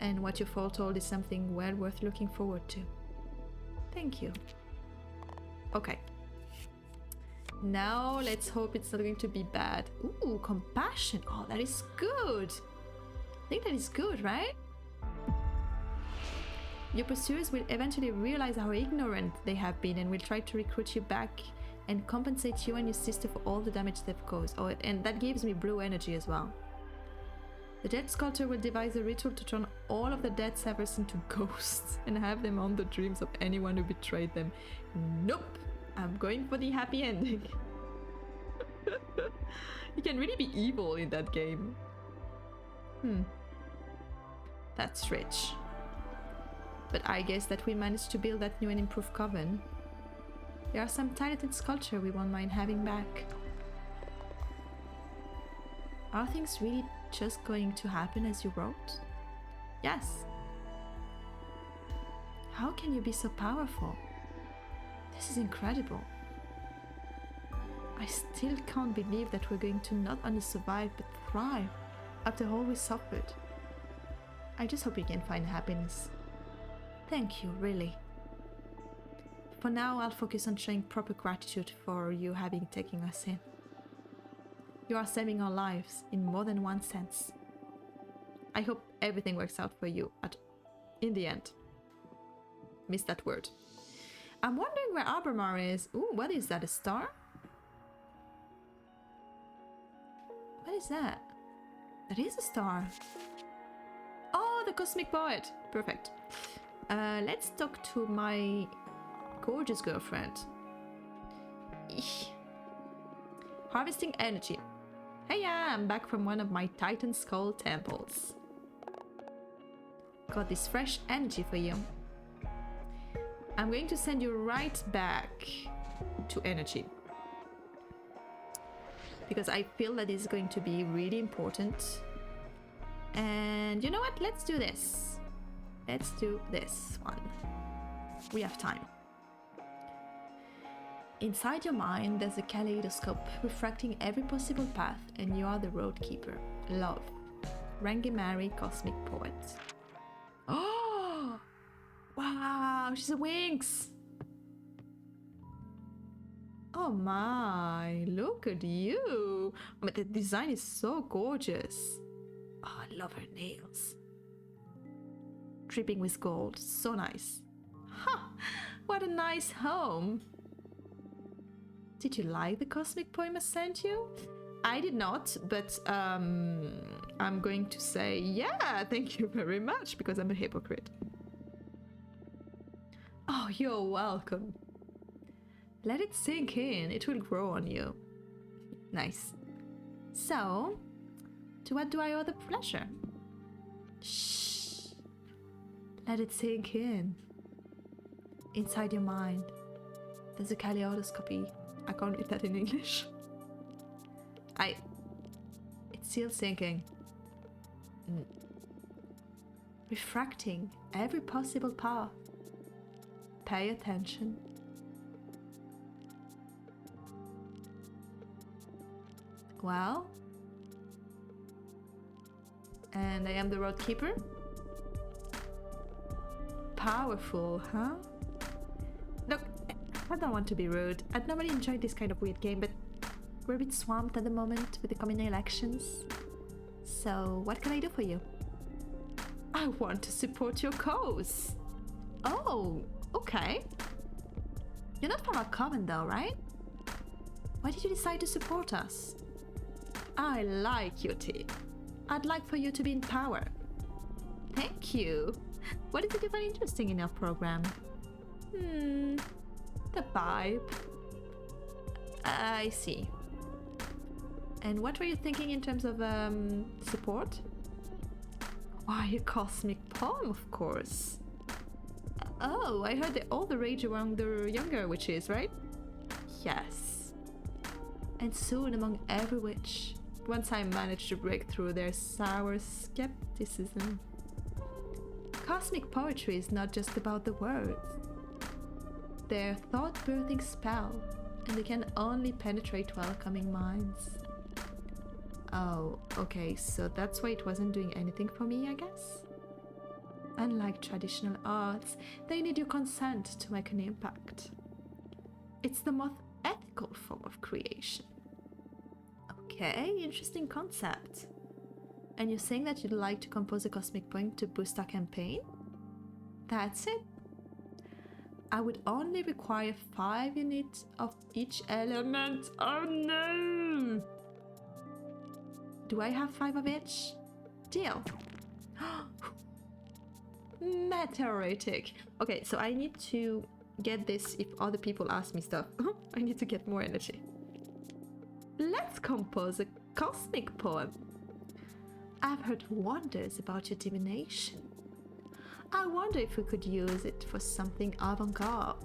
And what you foretold is something well worth looking forward to. Thank you. Okay. Now let's hope it's not going to be bad. Ooh, compassion. Oh, that is good. I think that is good, right? Your pursuers will eventually realize how ignorant they have been and will try to recruit you back and compensate you and your sister for all the damage they've caused. Oh, and that gives me blue energy as well. The Jade sculptor will devise a ritual to turn all of the dead savers into ghosts and have them haunt the dreams of anyone who betrayed them. Nope! I'm going for the happy ending. You can really be evil in that game. That's rich. But I guess that we managed to build that new and improved coven. There are some talented sculpture we won't mind having back. Are things really just going to happen as you wrote? Yes. How can you be so powerful? This is incredible. I still can't believe that we're going to not only survive but thrive after all we suffered. I just hope you can find happiness. Thank you, really. For now, I'll focus on showing proper gratitude for you having taken us in. You are saving our lives in more than one sense. I hope everything works out for you in the end. Missed that word. I'm wondering where Albemarle is. Ooh, what is that? A star? What is that? That is a star. Oh, the Cosmic Poet. Perfect. Let's talk to my gorgeous girlfriend. Eesh. Harvesting energy. Hey, yeah, I'm back from one of my Titan Skull temples. Got this fresh energy for you. I'm going to send you right back to energy. Because I feel that is going to be really important. And you know what? Let's do this. Let's do this one. We have time. Inside your mind, there's a kaleidoscope refracting every possible path, and you are the road keeper. Love. Rangi Cosmic Poet. Oh! Wow, she's a Winx! Oh my, look at you! But the design is so gorgeous. Oh, I love her nails. Dripping with gold, so nice. Ha! What a nice home! Did you like the cosmic poem I sent you? I did not, but I'm going to say yeah, thank you very much, because I'm a hypocrite. Oh, you're welcome. Let it sink in, it will grow on you. Nice. So, to what do I owe the pleasure? Shh. Let it sink in. Inside your mind, there's a kaleidoscopy. I can't read that in English. It's still sinking. Refracting every possible path. Pay attention. Well, and I am the road keeper. Powerful, huh? Look, I don't want to be rude. I'd normally enjoy this kind of weird game, but we're a bit swamped at the moment with the coming elections. So, what can I do for you? I want to support your cause. Oh, okay. You're not from our coven though, right? Why did you decide to support us? I like your team. I'd like for you to be in power. Thank you. What is it you find interesting in our program? The vibe. I see. And what were you thinking in terms of support? Why, a cosmic poem, of course. Oh, I heard that all the rage among the younger witches, right? Yes. And soon among every witch, once I managed to break through their sour skepticism. Cosmic poetry is not just about the words. They're thought-birthing spell, and they can only penetrate welcoming minds. Oh, okay, so that's why it wasn't doing anything for me, I guess? Unlike traditional arts, they need your consent to make an impact. It's the most ethical form of creation. Okay, interesting concept. And you're saying that you'd like to compose a cosmic poem to boost our campaign? That's it. I would only require 5 units of each element. Oh no! Do I have 5 of each? Deal. Meteoritic. Okay, so I need to get this if other people ask me stuff. I need to get more energy. Let's compose a cosmic poem. I've heard wonders about your divination. I wonder if we could use it for something avant-garde.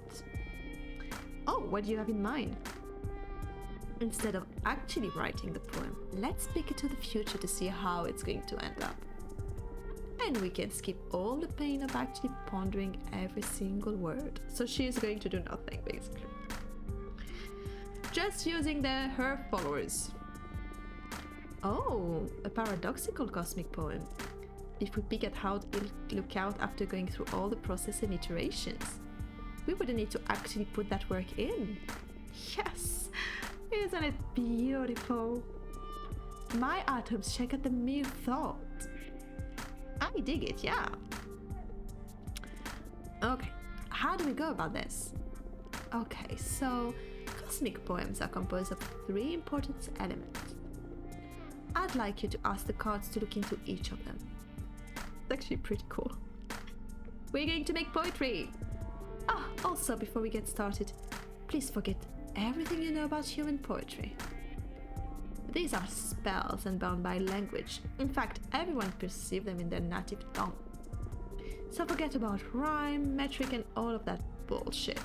Oh, what do you have in mind? Instead of actually writing the poem, let's speak it to the future to see how it's going to end up. And we can skip all the pain of actually pondering every single word. So she's going to do nothing, basically. Just using her followers. Oh, a paradoxical cosmic poem. If we pick at how it'll look out after going through all the process and iterations, we wouldn't need to actually put that work in. Yes! Isn't it beautiful? My atoms check at the mere thought. I dig it, yeah. Okay, how do we go about this? Okay, so cosmic poems are composed of 3 important elements. I'd like you to ask the cards to look into each of them. It's actually pretty cool. We're going to make poetry! Ah, also before we get started, please forget everything you know about human poetry. These are spells and bound by language. In fact, everyone perceives them in their native tongue. So forget about rhyme, metric, and all of that bullshit.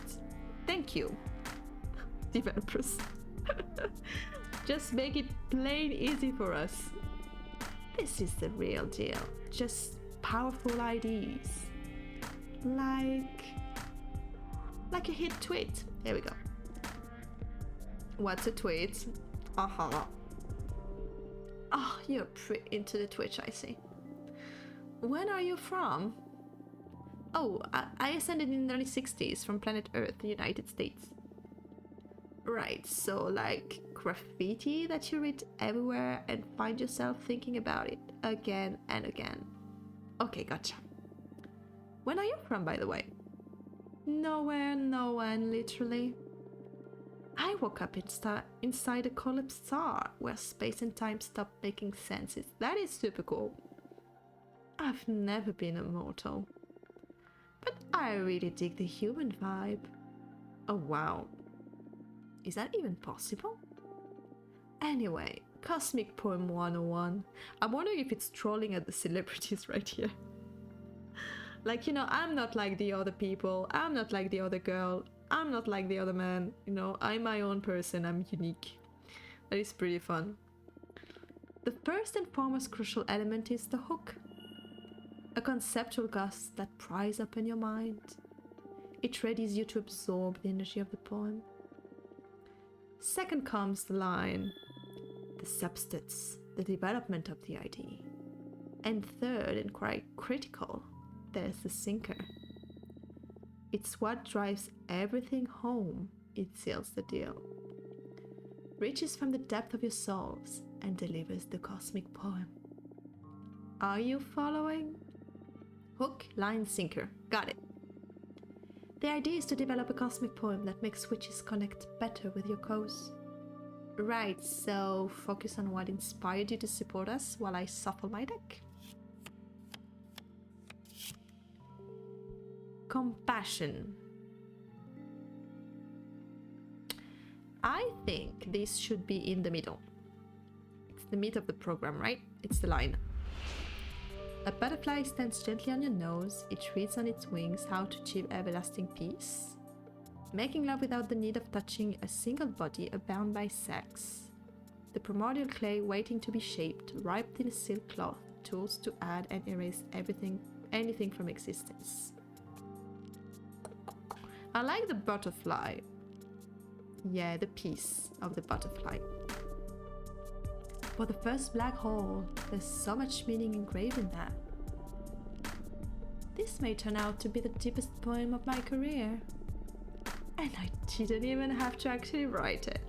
Thank you, developers. Just make it plain easy for us. This is the real deal. Just powerful ideas. Like a hit tweet. Here we go. What's a tweet? Uh-huh. Oh, you're pretty into the Twitch, I see. When are you from? Oh, I ascended in the early 60s from planet Earth, the United States. Right, so like graffiti that you read everywhere and find yourself thinking about it again and again. Okay, gotcha. When are you from, by the way? Nowhere, no one, literally. I woke up inside a collapsed star where space and time stopped making sense. That is super cool. I've never been immortal. But I really dig the human vibe. Oh wow. Is that even possible? Anyway, Cosmic Poem 101. I'm wondering if it's trolling at the celebrities right here. Like, you know, I'm not like the other people. I'm not like the other girl. I'm not like the other man. You know, I'm my own person. I'm unique. That is pretty fun. The first and foremost crucial element is the hook. A conceptual gust that pries open your mind. It readies you to absorb the energy of the poem. Second comes the line, the substance, the development of the idea. And third, and quite critical, there's the sinker. It's what drives everything home. It seals the deal. Reaches from the depth of your souls and delivers the cosmic poem. Are you following? Hook, line, sinker. Got it. The idea is to develop a cosmic poem that makes witches connect better with your cause. Right, so focus on what inspired you to support us while I shuffle my deck. Compassion. I think this should be in the middle. It's the meat of the program, right? It's the line. A butterfly stands gently on your nose. It reads on its wings how to achieve everlasting peace. Making love without the need of touching a single body bound by sex. The primordial clay waiting to be shaped, wrapped in a silk cloth, tools to add and erase anything from existence. I like the butterfly. Yeah, the piece of the butterfly. For the first black hole, there's so much meaning engraved in that. This may turn out to be the deepest poem of my career. And I didn't even have to actually write it.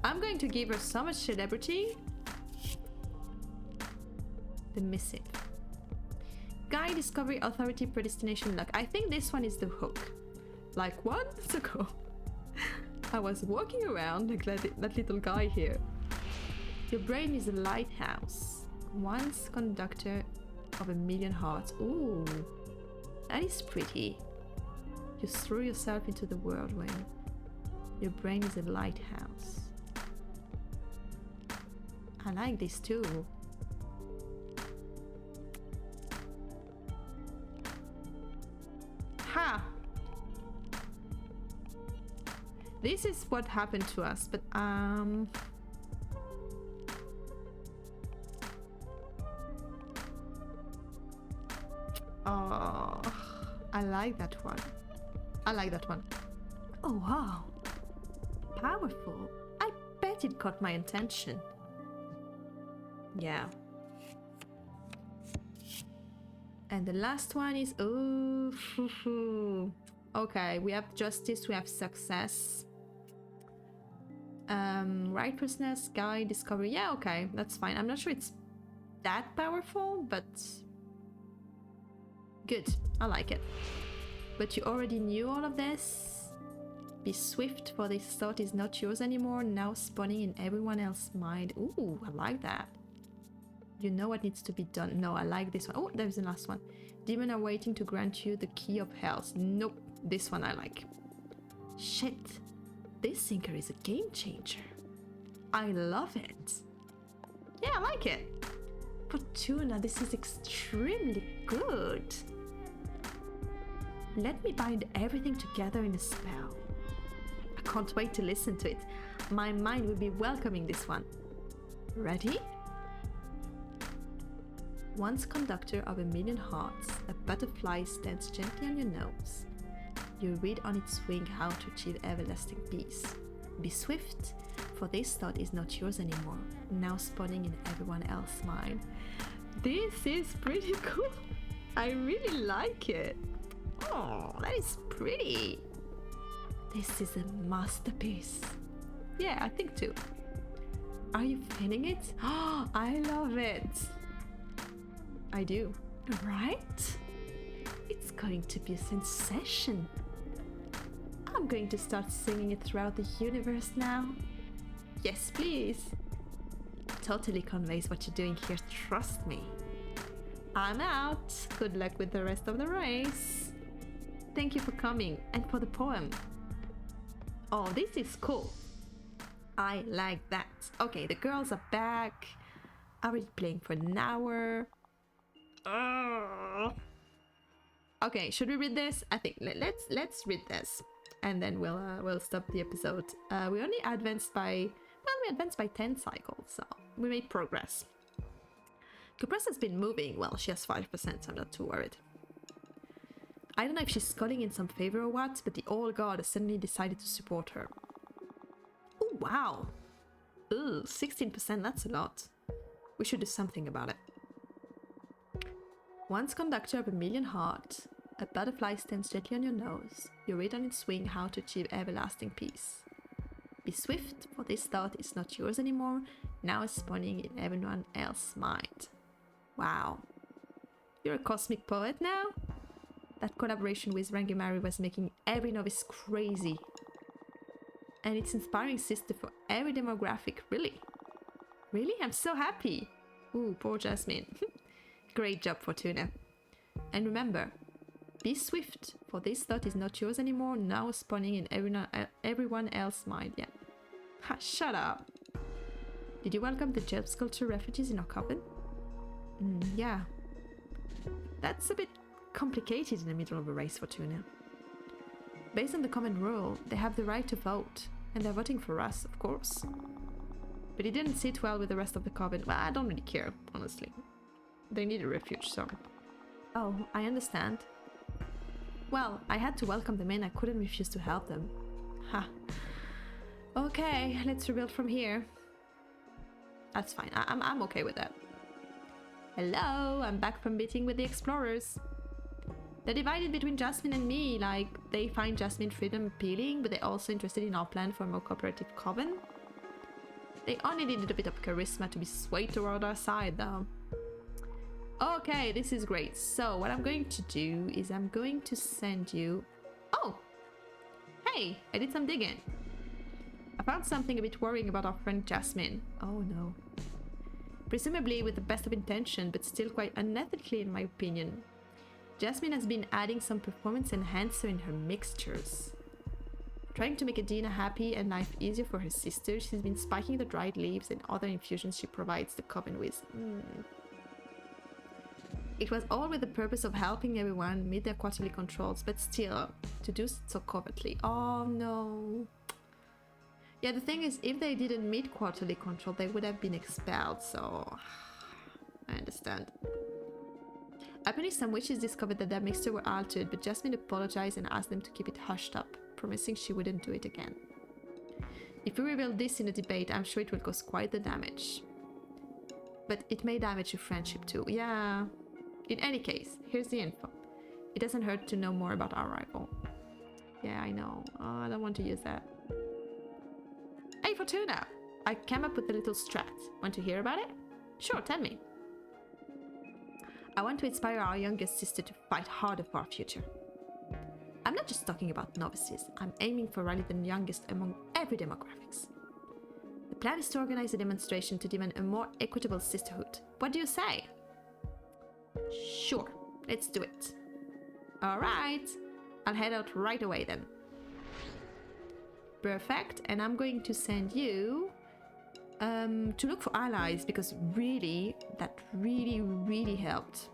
I'm going to give her so much celebrity. The missive. Guide, discovery, authority, predestination, luck. I think this one is the hook. Like 1 month ago, I was walking around like that little guy here. Your brain is a lighthouse, once conductor of a million hearts. Ooh, that is pretty. You threw yourself into the whirlwind. Your brain is a lighthouse. I like this too. Ha! This is what happened to us, but oh, I like that one. I like that one. Oh wow, powerful. I bet it caught my attention. Yeah. And the last one is okay, we have justice, we have success. Righteousness, guide, discovery. Yeah, okay, that's fine. I'm not sure it's that powerful, but good. I like it. But you already knew all of this. Be swift, for this thought is not yours anymore, now spawning in everyone else's mind. Ooh, I like that. You know what needs to be done. No, I like this one. Oh, there's the last one. Demon are waiting to grant you the key of hell. Nope, this one I like. Shit, this sinker is a game changer. I love it. Yeah, I like it. Fortuna, this is extremely good. Let me bind everything together in a spell. I can't wait to listen to it. My mind will be welcoming this one. Ready? Once conductor of a million hearts, a butterfly stands gently on your nose. You read on its wing how to achieve everlasting peace. Be swift, for this thought is not yours anymore, now spawning in everyone else's mind. This is pretty cool. I really like it. Oh, that is pretty. This is a masterpiece. Yeah, I think too. Are you feeling it? Oh, I love it. I do. Right? It's going to be a sensation. I'm going to start singing it throughout the universe now. Yes, please. Totally conveys what you're doing here, trust me. I'm out. Good luck with the rest of the race. Thank you for coming and for the poem. Oh, this is cool. I like that. Okay, the girls are back. Already playing for an hour. Okay, should we read this? I think let's read this, and then we'll stop the episode. We only advanced by 10 cycles, so we made progress. Kupress has been moving. Well, she has 5%, so I'm not too worried. I don't know if she's calling in some favor or what, but the old god has suddenly decided to support her. Oh, wow. Ooh, 16%, that's a lot. We should do something about it. Once conductor of a million hearts, a butterfly stands gently on your nose. You read on its wing how to achieve everlasting peace. Be swift, for this thought is not yours anymore, now it's spawning in everyone else's mind. Wow. You're a cosmic poet now? That collaboration with Rangimari was making every novice crazy. And it's inspiring sister for every demographic, really. Really? I'm so happy. Ooh, poor Jasmine. Great job, Fortuna. And remember, be swift, for this thought is not yours anymore, now spawning in everyone else's mind. Yeah. Ha, shut up. Did you welcome the gem sculpture refugees in our coven? Yeah. That's a bit complicated in the middle of a race, Fortuna. Based on the common rule, they have the right to vote, and they're voting for us, of course. But it didn't sit well with the rest of the coven. Well, I don't really care, honestly. They need a refuge, so... Oh, I understand. Well, I had to welcome them in, I couldn't refuse to help them. Ha. Okay, let's rebuild from here. That's fine, I'm okay with that. Hello, I'm back from meeting with the explorers. They're divided between Jasmine and me, like, they find Jasmine freedom appealing, but they're also interested in our plan for a more cooperative coven. They only needed a bit of charisma to be swayed toward our side, though. Okay, this is great. So, what I'm going to do is I'm going to send you... Oh! Hey, I did some digging. I found something a bit worrying about our friend Jasmine. Oh no. Presumably with the best of intention, but still quite unethically in my opinion. Jasmine has been adding some performance enhancer in her mixtures. Trying to make Adina happy and life easier for her sister, she's been spiking the dried leaves and other infusions she provides the coven with. It was all with the purpose of helping everyone meet their quarterly controls, but still, to do so covertly. Oh no. Yeah, the thing is, if they didn't meet quarterly control, they would have been expelled, so... I understand. Apparently some witches discovered that their mixture were altered, but Jasmine apologized and asked them to keep it hushed up, promising she wouldn't do it again. If we reveal this in a debate, I'm sure it will cause quite the damage. But it may damage your friendship too. Yeah. In any case, here's the info. It doesn't hurt to know more about our rival. Yeah, I know. Oh, I don't want to use that. Hey, Fortuna! I came up with a little strat. Want to hear about it? Sure, tell me. I want to inspire our youngest sister to fight harder for our future. I'm not just talking about novices. I'm aiming for rally the youngest among every demographics. The plan is to organize a demonstration to demand a more equitable sisterhood. What do you say? Sure, let's do it. Alright, I'll head out right away then. Perfect, and I'm going to send you to look for allies, because really, that really helped.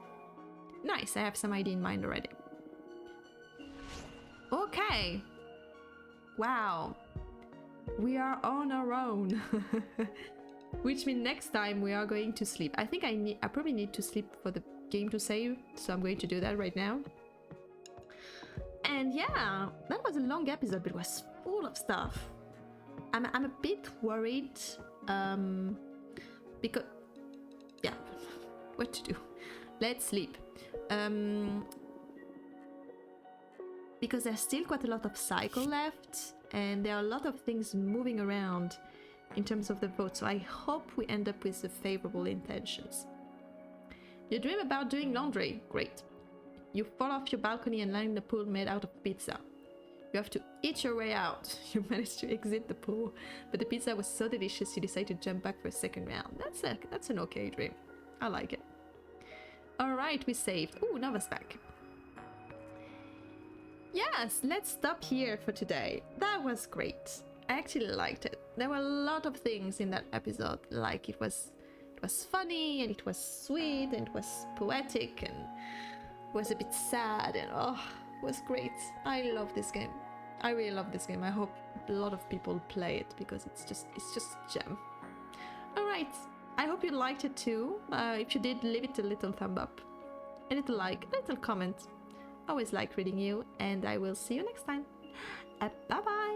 Nice, I have some idea in mind already. Okay. Wow. We are on our own. Which means next time we are going to sleep. I think I probably need to sleep for the game to save, so I'm going to do that right now. And yeah, that was a long episode, but it was full of stuff. I'm a bit worried because yeah, what to do? Let's sleep. Because there's still quite a lot of cycle left, and there are a lot of things moving around in terms of the vote, so I hope we end up with the favorable intentions. You dream about doing laundry. Great. You fall off your balcony and land in a pool made out of pizza. You have to eat your way out. You manage to exit the pool, but the pizza was so delicious you decide to jump back for a second round. That's an okay dream. I like it. Alright, we saved. Ooh, Nova's back. Yes, let's stop here for today. That was great. I actually liked it. There were a lot of things in that episode, like it was funny, and it was sweet, and it was poetic, and it was a bit sad, and oh, it was great. I love this game. I really love this game. I hope a lot of people play it because it's just gem. Alright, I hope you liked it too. If you did, leave it a little thumb up, a little like, a little comment. Always like reading you, and I will see you next time. Bye bye!